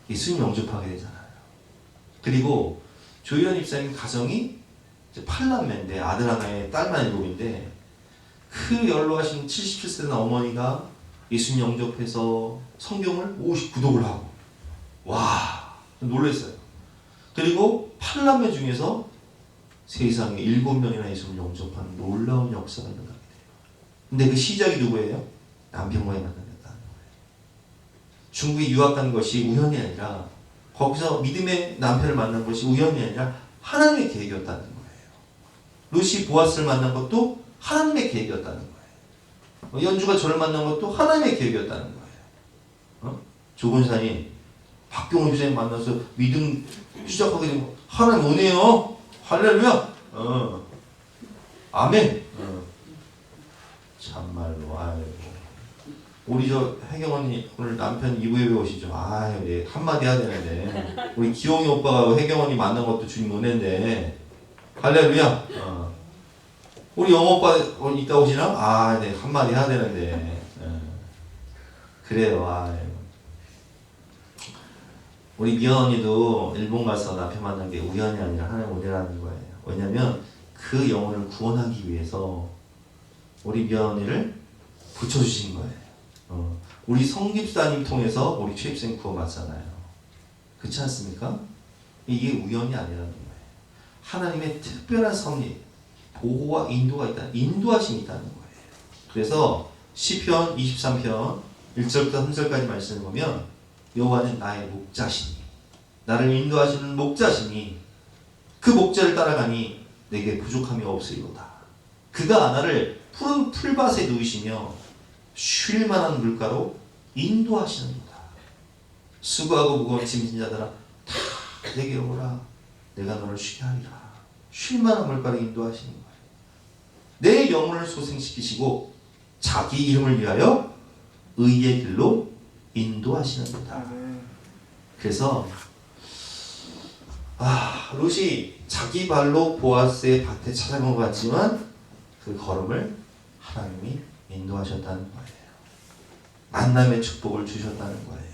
예수님 영접하게 되잖아요. 그리고 조일현 집사님 가정이 이제 8남매인데 아들 하나에 딸만 7인데 그 연로하신 77세 된 어머니가 예수님 영접해서 성경을 59독을 하고, 와, 놀랐어요. 그리고 8남매 중에서 세상에 7명이나 예수님을 영접하는 놀라운 역사가 일어나게 돼요. 근데 그 시작이 누구예요? 남편과의 만남이었다는 거예요. 중국에 유학 간 것이 우연이 아니라, 거기서 믿음의 남편을 만난 것이 우연이 아니라 하나님의 계획이었다는 거예요. 룻이 보아스를 만난 것도 하나님의 계획이었다는 거예요. 연주가 저를 만난 것도 하나님의 계획이었다는 거예요. 조건산이 박경훈 집사님 만나서 믿음 시작하게 되면 하나님 오네요. 할렐루야. 아멘. 참말로. 아이고. 우리 저 혜경 언니 오늘 남편 이부에 오시죠. 예, 한마디 해야 되는데 우리 기용이 오빠가 혜경 언니 만난 것도 주님 은혜인데 할렐루야. 우리 영호 오빠 이따 오시나? 네, 한마디 해야 되는데. 그래요. 우리 미연 언니도 일본 가서 남편 만난 게 우연이 아니라 하나님 은혜라는 거예요. 왜냐면 그 영혼을 구원하기 위해서 우리 미연 언니를 붙여주신 거예요. 우리 성집사님 통해서 우리 최입생 구원받잖아요. 그렇지 않습니까? 이게 우연이 아니라는 거예요. 하나님의 특별한 섭리, 보호와 인도가 있다, 인도하심이 있다는 거예요. 그래서 시편 23편 1절부터 3절까지 말씀을 보면 여호와는 나의 목자시니, 나를 인도하시는 목자시니 그 목자를 따라가니 내게 부족함이 없으리로다. 그가 나를 푸른 풀밭에 누이시며 쉴 만한 물가로 인도하시는도다. 수고하고 무거운 짐진 자들아 다 내게로 오라. 내가 너를 쉬게 하리라. 쉴 만한 물가로 인도하시는 거예요. 내 영혼을 소생시키시고 자기 이름을 위하여 의의 길로 인도하시는도다. 그래서 룻이 자기 발로 보아스의 밭에 찾아간 것 같지만 그 걸음을 하나님이 인도하셨다는 거예요. 만남의 축복을 주셨다는 거예요.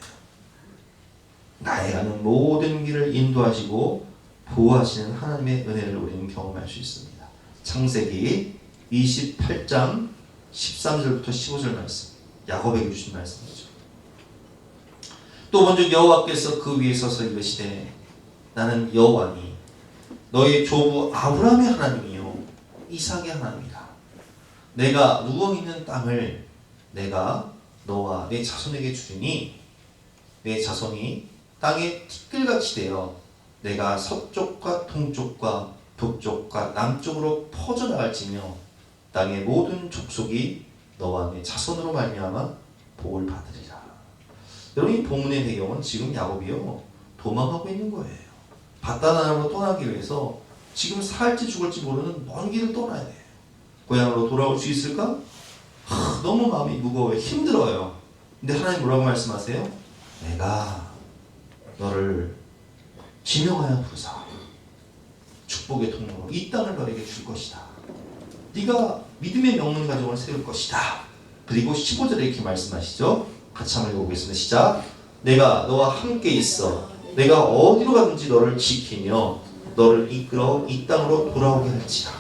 나의 가는 모든 길을 인도하시고 보호하시는 하나님의 은혜를 우리는 경험할 수 있습니다. 창세기 28장 13절부터 15절 말씀, 야곱에게 주신 말씀이죠. 또 먼저 여호와께서 그 위에 서서 이르시되 나는 여호와니 너의 조부 아브라함의 하나님이요 이삭의 하나님이다. 내가 누워있는 땅을 내가 너와 내 자손에게 주리니 내 자손이 땅에 티끌같이 되어 내가 서쪽과 동쪽과 북쪽과 남쪽으로 퍼져나갈지며 땅의 모든 족속이 너와 내 자손으로 말미암아 복을 받으리라. 여러분, 이 본문의 배경은 지금 야곱이요 도망하고 있는 거예요. 바다나라로 떠나기 위해서 지금 살지 죽을지 모르는 먼 길을 떠나야 돼요. 고향으로 돌아올 수 있을까? 너무 마음이 무거워요. 힘들어요. 근데 하나님 뭐라고 말씀하세요? 내가 너를 지명하여 부르사 축복의 통로로 이 땅을 너에게 줄 것이다. 네가 믿음의 명문 가정을 세울 것이다. 그리고 15절에 이렇게 말씀하시죠. 같이 한번 읽어보겠습니다. 시작. 내가 너와 함께 있어 내가 어디로 가든지 너를 지키며 너를 이끌어 이 땅으로 돌아오게 할지라.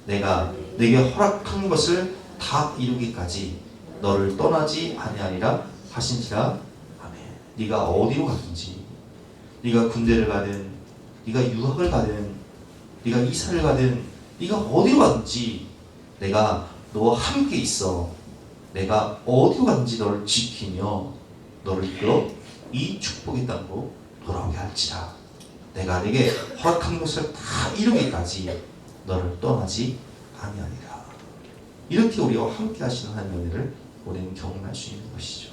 내가 네게 허락한 것을 다 이루기까지 너를 떠나지 아니하리라 하신지라. 아멘. 네가 어디로 가든지, 네가 군대를 가든, 네가 유학을 가든, 네가 이사를 가든, 네가 어디로 가든지 내가 너와 함께 있어. 내가 어디로 가든지 너를 지키며 너를 이끌어 이 축복의 땅으로 돌아오게 할지라. 내가 네게 허락한 것을 다 이루기까지 너를 떠나지 아니하리라. 이렇게 우리와 함께 하시는 하나님의 은혜를 우리는 경험할 수 있는 것이죠.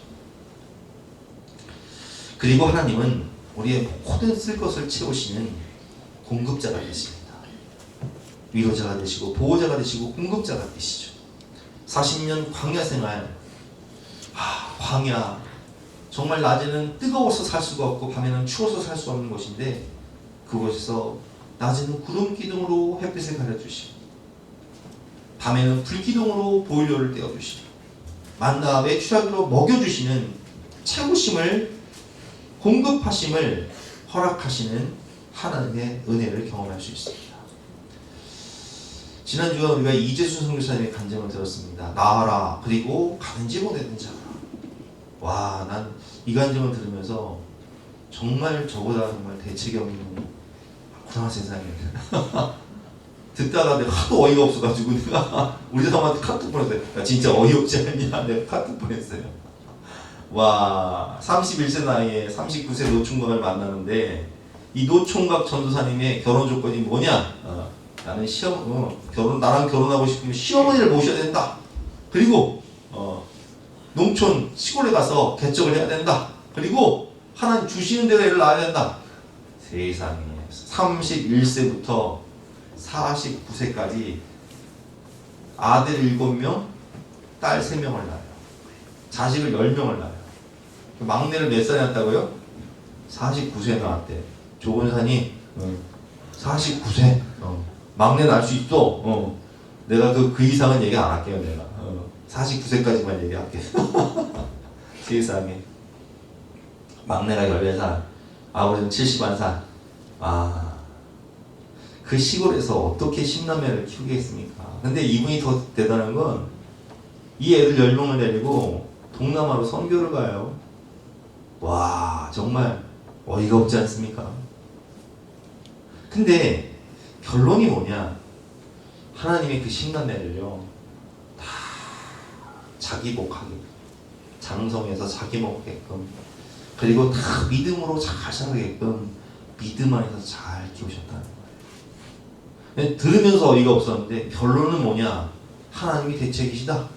그리고 하나님은 우리의 모든 쓸 것을 채우시는 공급자가 되십니다. 위로자가 되시고 보호자가 되시고 공급자가 되시죠. 40년 광야 생활, 광야 정말 낮에는 뜨거워서 살 수가 없고 밤에는 추워서 살 수 없는 곳인데 그곳에서 낮에는 구름 기둥으로 햇빛을 가려주시고 밤에는 불 기둥으로 보일러를 떼어주시고 만나 메추라기로 먹여주시는 채우심을 공급하심을 허락하시는 하나님의 은혜를 경험할 수 있습니다. 지난주에 우리가 이재수 선교사님의 간증을 들었습니다. 나와라 그리고 가든지 보내든지 하라. 와, 난 이 간증을 들으면서 정말 저보다 정말 대책이 없는 그런 세상에 듣다가 내가 하도 어이가 없어가지고 내가 우리 사람한테 카톡 보냈어요. 야, 진짜 어이없지 않냐? 내가 카톡 보냈어요. 와, 31세 나이에 39세 노총각을 만나는데 이 노총각 전도사님의 결혼 조건이 뭐냐? 나는 나랑 결혼하고 싶으면 시어머니를 모셔야 된다. 그리고 농촌 시골에 가서 개척을 해야 된다. 그리고 하나님 주시는 대로 애를 낳아야 된다. 세상에 31세부터 49세까지 아들 7명, 딸 3명을 낳아요. 자식을 10명을 낳아요. 막내를 몇 살에 낳았다고요? 49세에 낳았대. 조건사님 49세 막내 낳을 수 있어. 내가 그 이상은 얘기 안 할게요. 내가 49세까지만 얘기할게. 세상에 막내가 14살, 아버지는 71살. 그 시골에서 어떻게 10남매를 키우겠습니까? 근데 이분이 더 대단한 건 이 애들 10명을 데리고 동남아로 선교를 가요. 와, 정말 어이가 없지 않습니까? 근데 결론이 뭐냐? 하나님의 그 10남매를요 다 자기 복하게 장성해서 자기 먹게끔 그리고 다 믿음으로 잘 살아가게끔 믿음 안에서 잘 키우셨다는 거예요. 들으면서 어이가 없었는데 결론은 뭐냐? 하나님이 대책이시다.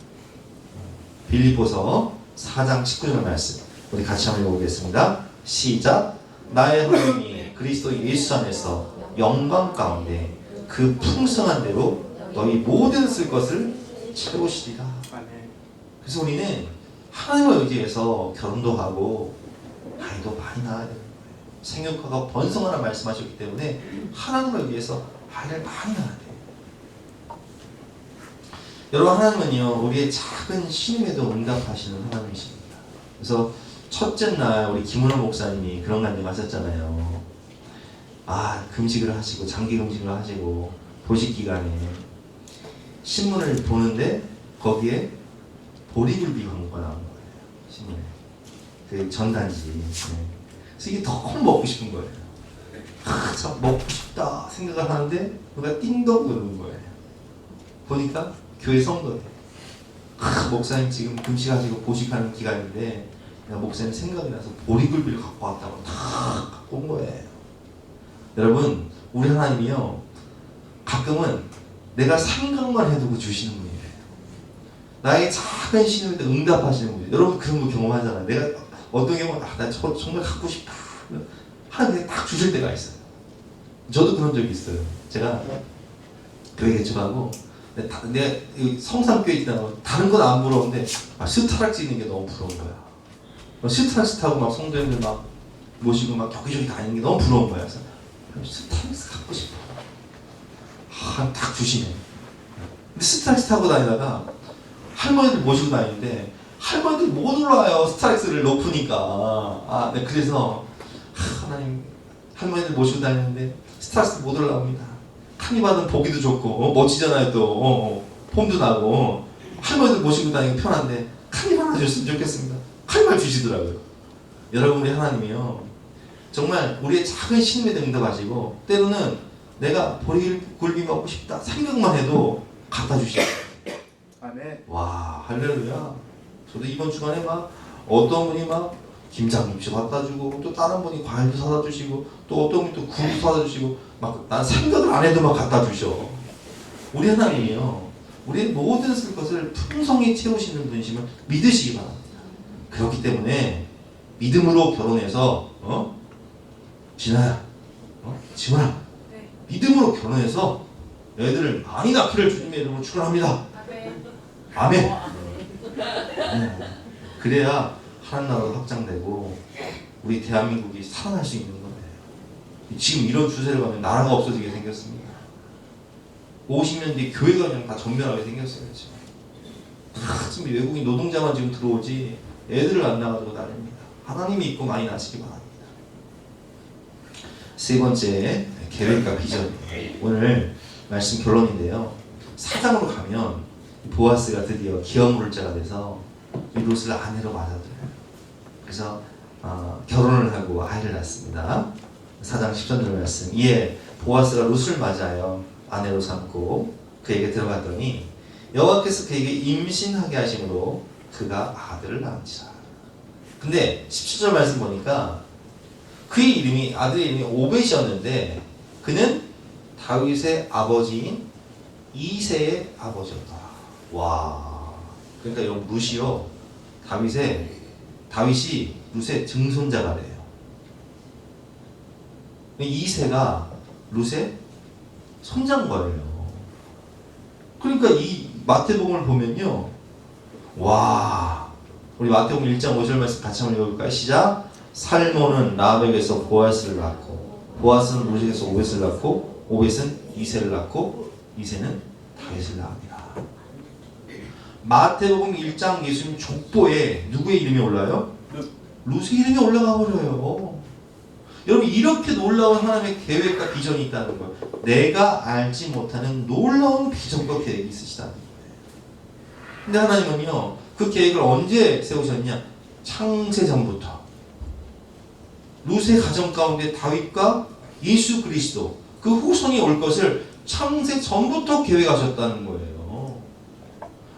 빌립보서 4장 19절 말씀 우리 같이 한번 읽어보겠습니다. 시작. 나의 하나님이 그리스도 예수 안에서 영광 가운데 그 풍성한 대로 너희 모든 쓸 것을 채우시리라. 그래서 우리는 하나님을 의지해서 결혼도 하고 아이도 많이 낳아야 되는 거예요. 생육하고 번성하라 말씀하셨기 때문에 하나님을 위해서 아이를 많이 낳아야 돼요. 여러분, 하나님은요 우리의 작은 신음에도 응답하시는 하나님이십니다. 그래서 첫째 날 우리 김은호 목사님이 그런 간증 하셨잖아요. 금식을 하시고 장기 금식을 하시고 보식 기간에 신문을 보는데 거기에 보리굴비 광고가 나온 거예요. 신문에. 그 전단지. 네. 그래서 이게 더 먹고 싶은 거예요. 참 먹고 싶다 생각을 하는데 누가 띵동 그러는 거예요. 보니까 교회 성도예요. 목사님 지금 금식하시고 보식하는 기간인데 내가 목사님 생각이 나서 보리굴비를 갖고 왔다고 다 갖고 온 거예요. 여러분, 우리 하나님이요, 가끔은 내가 생각만 해두고 주시는 분이에요. 나의 작은 신음에 응답하시는 분이에요. 여러분 그런 거 경험하잖아요. 내가 어떤 경우는 나 저거 정말 갖고 싶다 하나님이 딱 주실 때가 있어요. 저도 그런 적이 있어요. 제가 교회 개척하고 내가 성삼교회 있다가 다른 건 안 부러운데 스타락지 있는 게 너무 부러운 거야. 스타락지 타고 막 성도님들 막 모시고 막 여기저기 다니는 게 너무 부러운 거야. 그래서 스타렉스 갖고 싶어. 딱 주시네. 근데 스타렉스 타고 다니다가 할머니들 모시고 다니는데 할머니들 못 올라와요. 스타렉스를 높으니까. 네, 그래서 하나님 할머니들 모시고 다니는데 스타렉스 못 올라옵니다. 카니발은 보기도 좋고 멋지잖아요. 또 폼도 나고 할머니들 모시고 다니기 편한데 카니발 하나 줬으면 좋겠습니다. 카니발 주시더라고요. 여러분, 우리 하나님이요, 정말 우리의 작은 신임에 응답하시고 때로는 내가 보리굴비 먹고 싶다 생각만 해도 갖다 주시죠. 아멘. 와, 할렐루야. 저도 이번 주간에 막 어떤 분이 막 김장김치 갖다 주고 또 다른 분이 과일도 사다 주시고 또 어떤 분이 또 굴도 사다 주시고 막 난 생각을 안 해도 막 갖다 주셔. 우리 하나님이요, 우리의 모든 쓸 것을 풍성히 채우시는 분이심을 믿으시기 바랍니다. 그렇기 때문에 믿음으로 결혼해서 진아야, 지원아, 믿음으로 결혼해서 애들을 많이 낳기를 주님의 이름으로 축원합니다. 아멘. 그래야 하나님 나라가 확장되고 우리 대한민국이 살아날 수 있는 거예요. 지금 이런 추세를 가면 나라가 없어지게 생겼습니다. 50년 뒤에 교회가 그냥 다 전멸하게 생겼어요. 지금 외국인 노동자만 지금 들어오지 애들을 안 낳아도 난립니다. 하나님이 있고 많이 나시기 바랍니다. 세 번째, 계획과 비전. 오늘 말씀 결론인데요. 4장으로 가면 보아스가 드디어 기업물자가 돼서 이 롯을 아내로 맞아들여요. 그래서 결혼을 하고 아이를 낳습니다. 4장 10절 말씀. 이에 보아스가 롯을 맞아요. 아내로 삼고 그에게 들어갔더니 여호와께서 그에게 임신하게 하심으로 그가 아들을 낳은지라. 근데 17절 말씀 보니까 그의 이름이, 아들의 이름이 오벳이었는데 그는 다윗의 아버지인 이새의 아버지였다. 와, 그러니까 여러분, 룻이요, 다윗이 룻의 증손자가 돼요. 이새가 룻의 손자인 거예요. 그러니까 이 마태복음을 보면요, 와, 우리 마태복음 1장 5절 말씀 같이 한번 읽어볼까요? 시작. 살몬은 라합에게서 보아스를 낳고 보아스는 룻에게서 오벳을 낳고 오벳은 이새를 낳고 이새는 다윗을 낳습니다. 마태복음 1장 예수님 족보에 누구의 이름이 올라요? 룻의 이름이 올라가 버려요. 여러분, 이렇게 놀라운 하나님의 계획과 비전이 있다는 거예요. 내가 알지 못하는 놀라운 비전과 계획이 있으시다는 거예요. 근데 하나님은요, 그 계획을 언제 세우셨냐? 창세 전부터. 룻의 가정 가운데 다윗과 예수 그리스도, 그 후손이 올 것을 창세 전부터 계획하셨다는 거예요.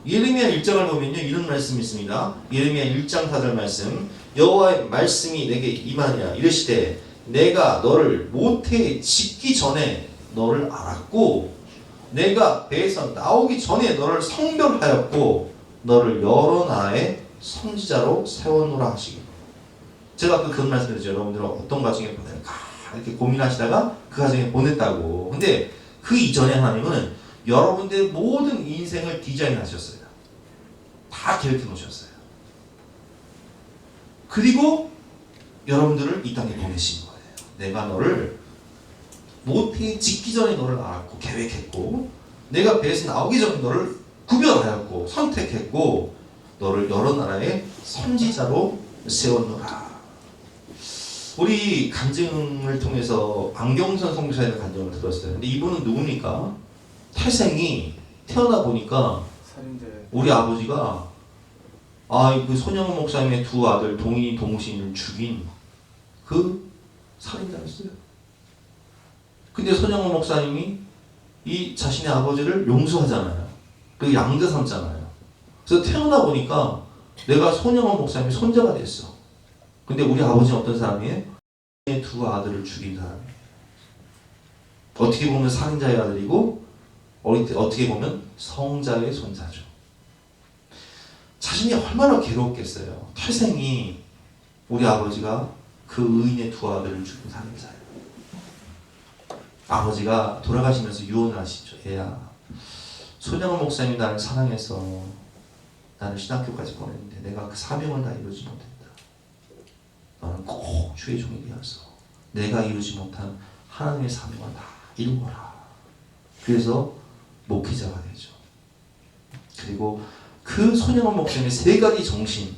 예레미야 1장을 보면요, 이런 말씀이 있습니다. 예레미야 1장 4절 말씀. 여호와의 말씀이 내게 임하니라. 이르시되 내가 너를 모태에 짓기 전에 너를 알았고 내가 배에서 나오기 전에 너를 성별하였고 너를 여러 나라의 선지자로 세워놓으라 하시기. 제가 아까 그런 말씀드렸죠. 여러분들은 어떤 가정에 보낼까 이렇게 고민하시다가 그 가정에 보냈다고. 근데 그 이전에 하나님은 여러분들의 모든 인생을 디자인하셨어요. 다 계획해 놓으셨어요. 그리고 여러분들을 이 땅에 보내신 거예요. 내가 너를 모태에 짓기 전에 너를 알았고 계획했고 내가 배에서 나오기 전에 너를 구별하였고 선택했고 너를 여러 나라의 선지자로 세웠노라. 우리 간증을 통해서 안경선 선교사님의 간증을 들었어요. 근데 이분은 누굽니까? 태생이 태어나 보니까 우리 아버지가 그 손영은 목사님의 두 아들 동인이 동신을 죽인 그 살인자였어요. 근데 손영은 목사님이 이 자신의 아버지를 용서하잖아요. 그리고 양자 삼잖아요. 그래서 태어나 보니까 내가 손영은 목사님의 손자가 됐어. 근데 우리 아버지는 어떤 사람이에요? 두 아들을 죽인 사람이에요. 어떻게 보면 살인자의 아들이고 어떻게 보면 성자의 손자죠. 자신이 얼마나 괴롭겠어요. 태생이 우리 아버지가 그 의인의 두 아들을 죽인 살인자예요. 아버지가 돌아가시면서 유언을 하시죠. 얘야, 손영은 목사님이 나를 사랑해서 나를 신학교까지 보냈는데 내가 그 사명을 다 이루지 못했다. 너는 꼭 주의 종이 되어서 내가 이루지 못한 하나님의 사명을 다 이루어라. 그래서 목회자가 되죠. 그리고 그 손영은 목사님의 세 가지 정신,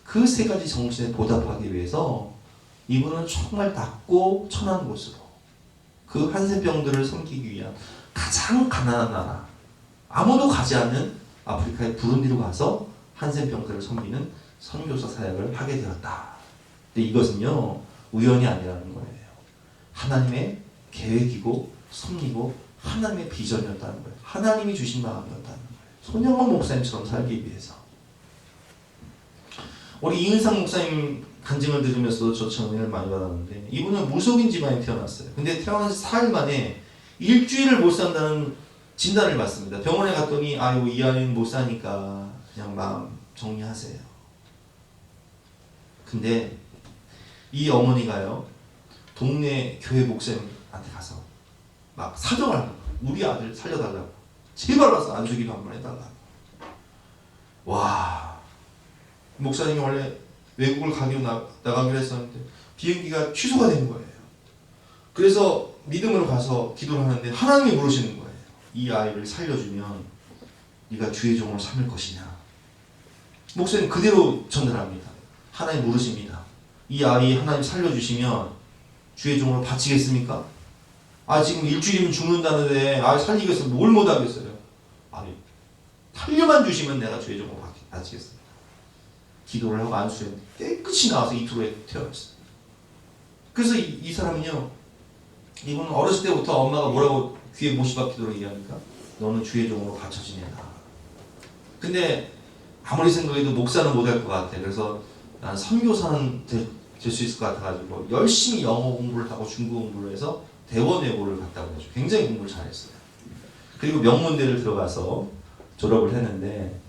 그 세 가지 정신에 보답하기 위해서 이분은 정말 낮고 천한 곳으로 그 한센병들을 섬기기 위한 가장 가난한 나라, 아무도 가지 않는 아프리카의 부룬디로 가서 한센병들을 섬기는 선교사 사역을 하게 되었다. 근데 이것은요, 우연이 아니라는 거예요. 하나님의 계획이고 섭리고 하나님의 비전이었다는 거예요. 하나님이 주신 마음이었다는 거예요. 손영원 목사님처럼 살기 위해서. 우리 이은상 목사님 간증을 들으면서도 저 은혜를 많이 받았는데, 이분은 무속인 집안에 태어났어요. 근데 태어나서 4일 만에 일주일을 못 산다는 진단을 받습니다. 병원에 갔더니 이 아이는 못 사니까 그냥 마음 정리하세요. 근데 이 어머니가요, 동네 교회 목사님한테 가서 막 사정을 하는 거예요. 우리 아들 살려달라고. 제발 와서 안수기도 한번 해달라고. 와, 목사님이 원래 외국을 나가기로 했었는데 비행기가 취소가 된 거예요. 그래서 믿음으로 가서 기도를 하는데 하나님이 물으시는 거예요. 이 아이를 살려주면 네가 주의 종으로 삼을 것이냐. 목사님 그대로 전달합니다. 하나님 물으십니다. 이 아이 하나님 살려주시면 주의 종으로 바치겠습니까? 지금 일주일이면 죽는다는데 살리겠어. 뭘 못하겠어요? 살려만 주시면 내가 주의 종으로 바치겠습니다. 기도를 하고 안수했는데 깨끗이 나와서 이틀 후에 태어났어요. 그래서 이 사람은요, 이분은 어렸을 때부터 엄마가 뭐라고 귀에 못이 박히도록 얘기하니까 너는 주의 종으로 바쳐 지내라. 근데 아무리 생각해도 목사는 못할 것 같아. 그래서 난 선교사는 될 수 있을 것 같아가지고 열심히 영어 공부를 하고 중국어 공부를 해서 대원외고를 갔다고 하죠. 굉장히 공부를 잘했어요. 그리고 명문대를 들어가서 졸업을 했는데,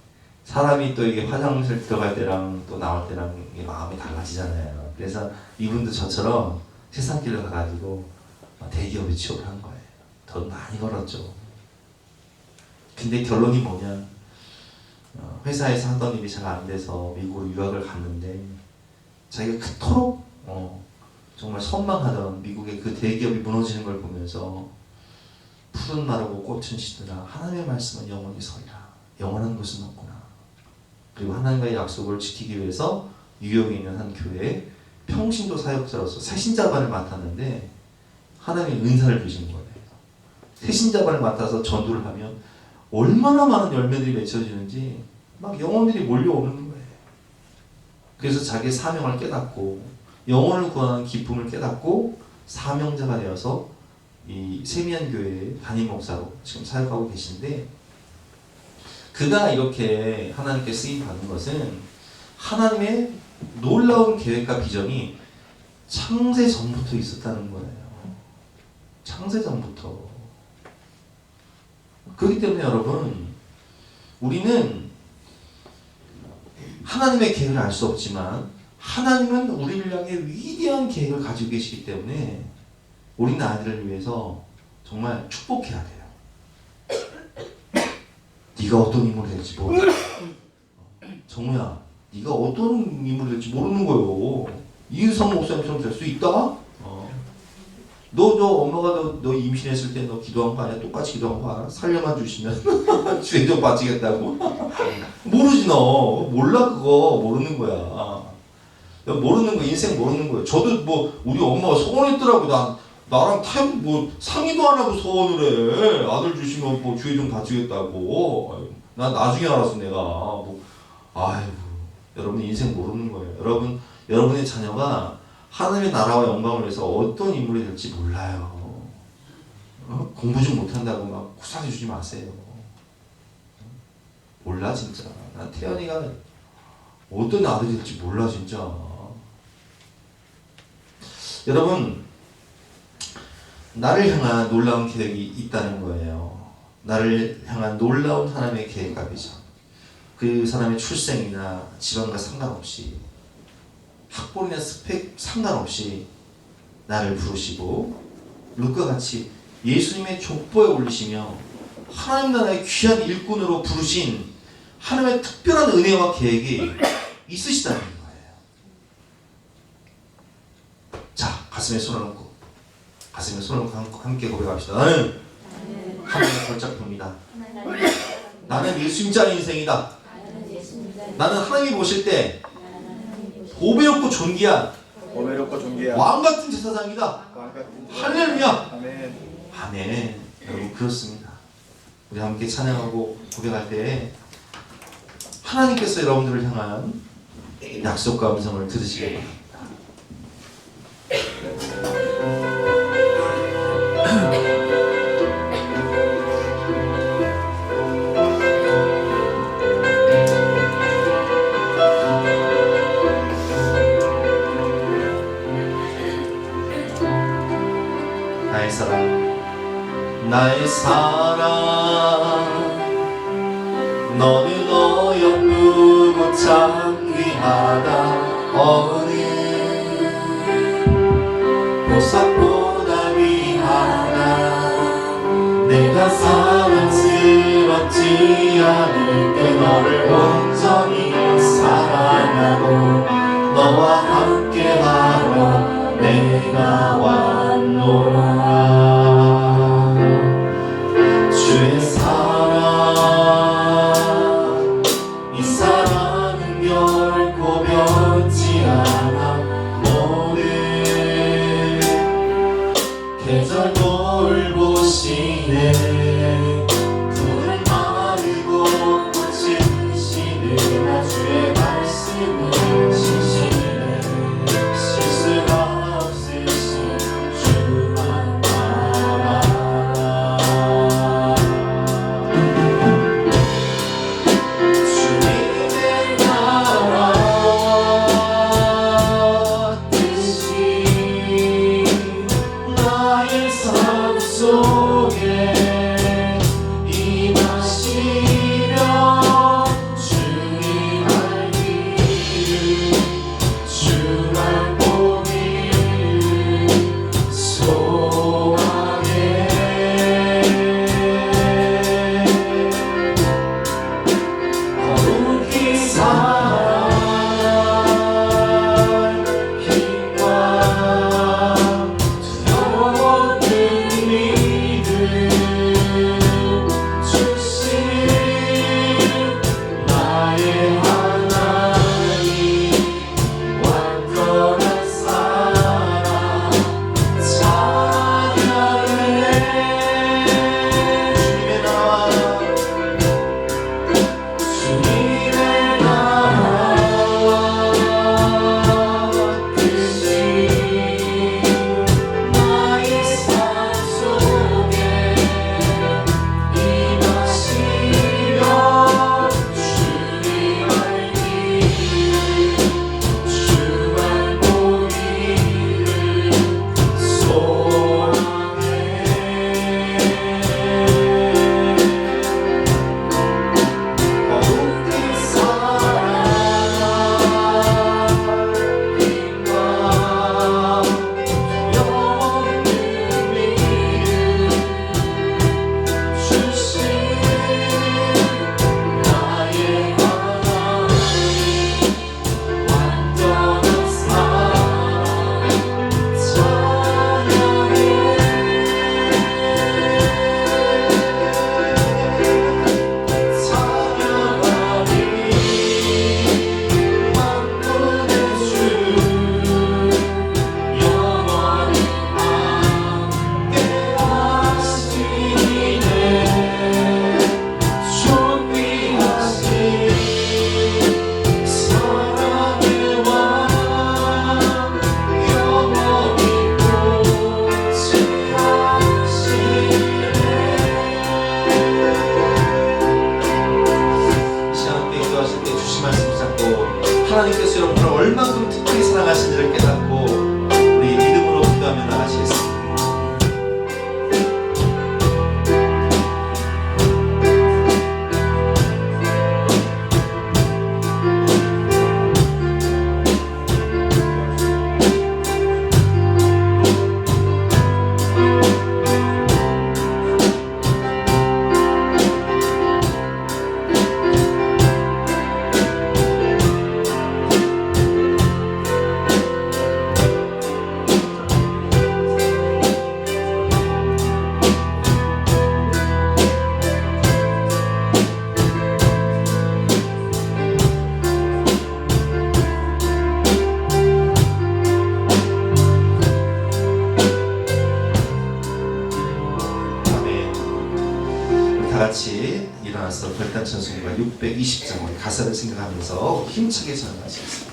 사람이 또 이게 화장실 들어갈 때랑 또 나올 때랑 이게 마음이 달라지잖아요. 그래서 이분도 저처럼 세상길을 가가지고 대기업에 취업을 한 거예요. 돈 많이 벌었죠. 근데 결론이 뭐냐, 회사에서 하던 일이 잘 안 돼서 미국으로 유학을 갔는데 자기가 그토록 정말 선망하던 미국의 그 대기업이 무너지는 걸 보면서 푸른 마르고 꽃은 시드나 하나님의 말씀은 영원히 서리라. 영원한 것은 없구나. 그리고 하나님과의 약속을 지키기 위해서 뉴욕에 있는 한 교회에 평신도 사역자로서 새신자반을 맡았는데 하나님의 은사를 주신 거예요. 새신자반을 맡아서 전도를 하면 얼마나 많은 열매들이 맺혀지는지 막 영혼들이 몰려오는 거예요. 그래서 자기의 사명을 깨닫고 영혼을 구하는 기쁨을 깨닫고 사명자가 되어서 이 세미안교회의 담임 목사로 지금 사역하고 계신데, 그가 이렇게 하나님께 쓰임받는 것은 하나님의 놀라운 계획과 비전이 창세 전부터 있었다는 거예요. 창세 전부터. 그렇기 때문에 여러분, 우리는 하나님의 계획을 알 수 없지만 하나님은 우리를 향해 위대한 계획을 가지고 계시기 때문에 우리는 아이들을 위해서 정말 축복해야 돼요. 네가 어떤 인물이 될지 몰라. 정우야, 네가 어떤 인물이 될지 모르는 거예요. 이은성 목사님처럼 될 수 있다? 너 엄마가 너 임신했을 때 너 기도한 거 아니야? 똑같이 기도한 거 알아? 살려만 주시면 주의 종 바치겠다고? 모르지 너. 몰라 그거. 모르는 거야. 모르는 거 인생 모르는 거예요. 저도 뭐 우리 엄마가 소원했더라고. 나랑 타협 뭐 상의도 안 하고 소원을 해. 아들 주시면 뭐 주의 좀 가지겠다고. 아유, 난 나중에 알았어 내가. 뭐 아이고 여러분 인생 모르는 거예요. 여러분의 자녀가 하나님의 나라와 영광을 위해서 어떤 인물이 될지 몰라요. 공부 좀 못한다고 막 구사해 주지 마세요. 몰라 진짜. 난 태연이가 어떤 아들이 될지 몰라 진짜. 여러분 나를 향한 놀라운 계획이 있다는 거예요. 나를 향한 놀라운 하나님의 계획과 비전. 그 사람의 출생이나 집안과 상관없이 학벌이나 스펙 상관없이 나를 부르시고 룻과 같이 예수님의 족보에 올리시며 하나님 나라의 귀한 일꾼으로 부르신 하나님의 특별한 은혜와 계획이 있으시다는 거예요. 자, 가슴에 손을 얹고 함께 고백합시다. 나는 하나님의 걸작품이다. 나는 예수님자 인생이다. 나는 하나님이 보실 때 보배롭고 존귀한 왕 같은 제사장이다. 할렐루야. 아멘. 여러분 그렇습니다. 우리 함께 찬양하고 고백할 때 하나님께서 여러분들을 향한 약속과 음성을 들으시기 바랍니다. 나의 사랑 너는 어여쁘고 장귀하다. 어느 보석보다 귀하다. 내가 사랑스럽지 않을 때 너를 온전히 사랑하고 너와 함께하러 내가 왔노라. 주의 사랑 이 사랑은 결코 변치 않아. 모든 계절 돌보시네. 푸른 마르고 꽃은 시드나 주의 말씀은 신실해. 하나님께서 여러분을 얼만큼 특별히 사랑하신지를 깨닫고 우리 믿음으로 기도하며 나가시겠습니다. 같이 일어나서 별단천송가 620장 가사를 생각하면서 힘차게 전하시겠습니다.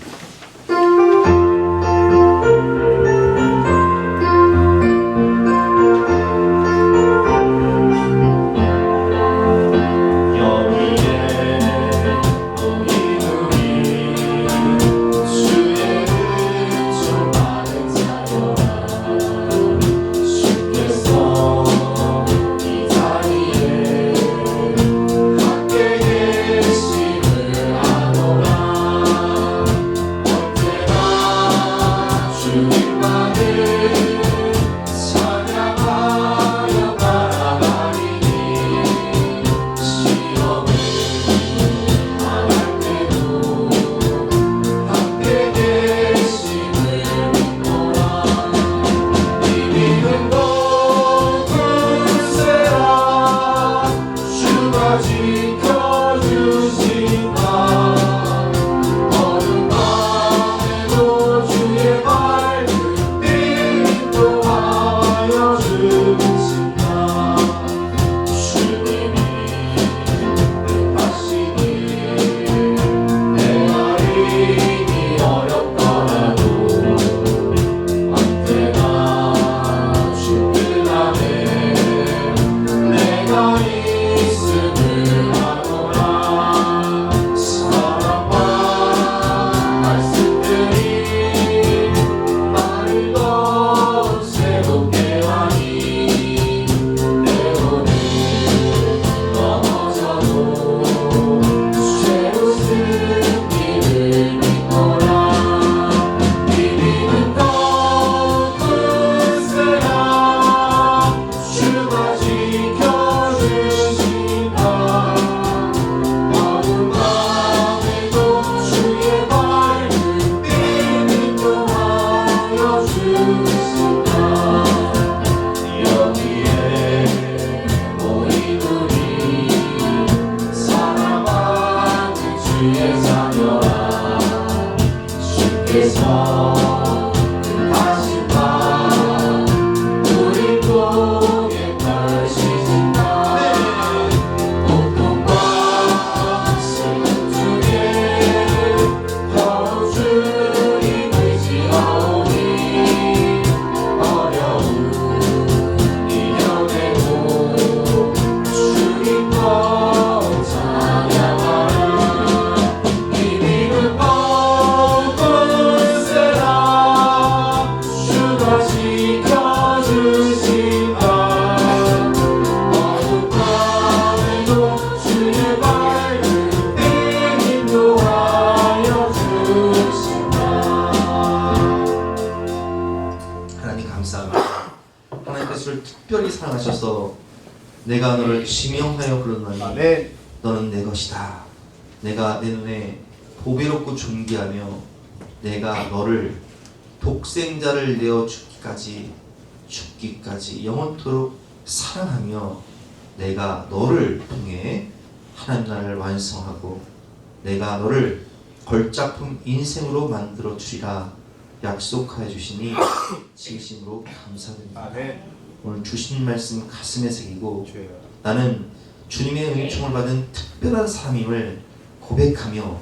특별히 사랑하셔서 내가 너를 지명하여 부르노니 너는 내 것이다. 내가 내 눈에 보배롭고 존귀하며 내가 너를 독생자를 내어 죽기까지 영원토록 사랑하며 내가 너를 통해 하나님 나라를 완성하고 내가 너를 걸작품 인생으로 만들어 주리라 약속하여 주시니 진심으로 감사드립니다. 오늘 주신 말씀 가슴에 새기고 나는 주님의 은총을 받은 특별한 사람임을 고백하며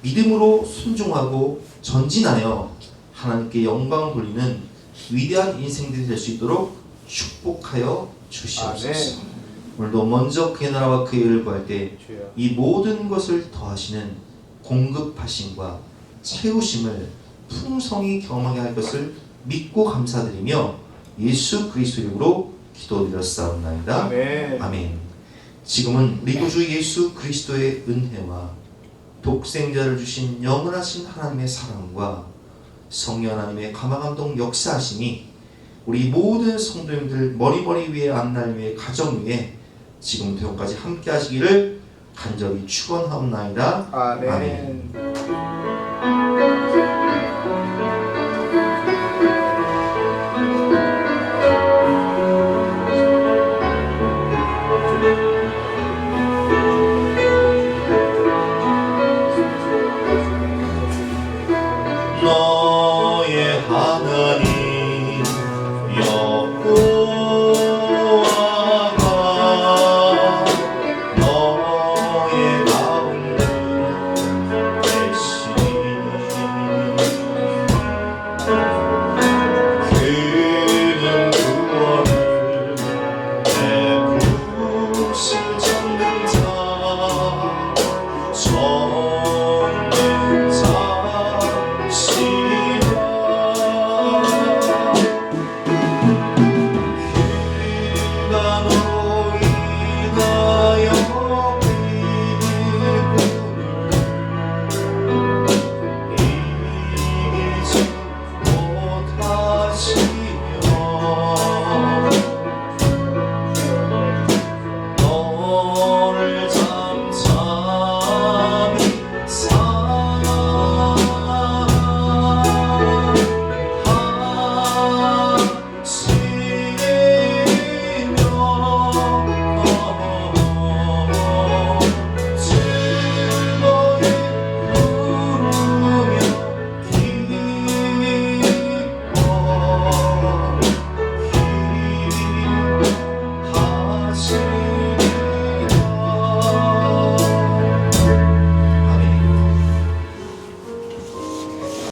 믿음으로 순종하고 전진하여 하나님께 영광을 돌리는 위대한 인생들이 될 수 있도록 축복하여 주시옵소서. 오늘도 먼저 그의 나라와 그의 의를 구할 때 이 모든 것을 더하시는 공급하심과 채우심을 풍성히 경험하게 할 것을 믿고 감사드리며 예수 그리스도 이름으로 기도드렸사옵나이다. 아멘. 아멘. 지금은 우리 구주 예수 그리스도의 은혜와 독생자를 주신 영원하신 하나님의 사랑과 성령 하나님의 감화감동 역사하심이 우리 모든 성도님들 머리 위에 앞날 위에 가정 위에 지금부터 영까지 함께 하시기를 간절히 축원하옵나이다. 아멘. 아멘.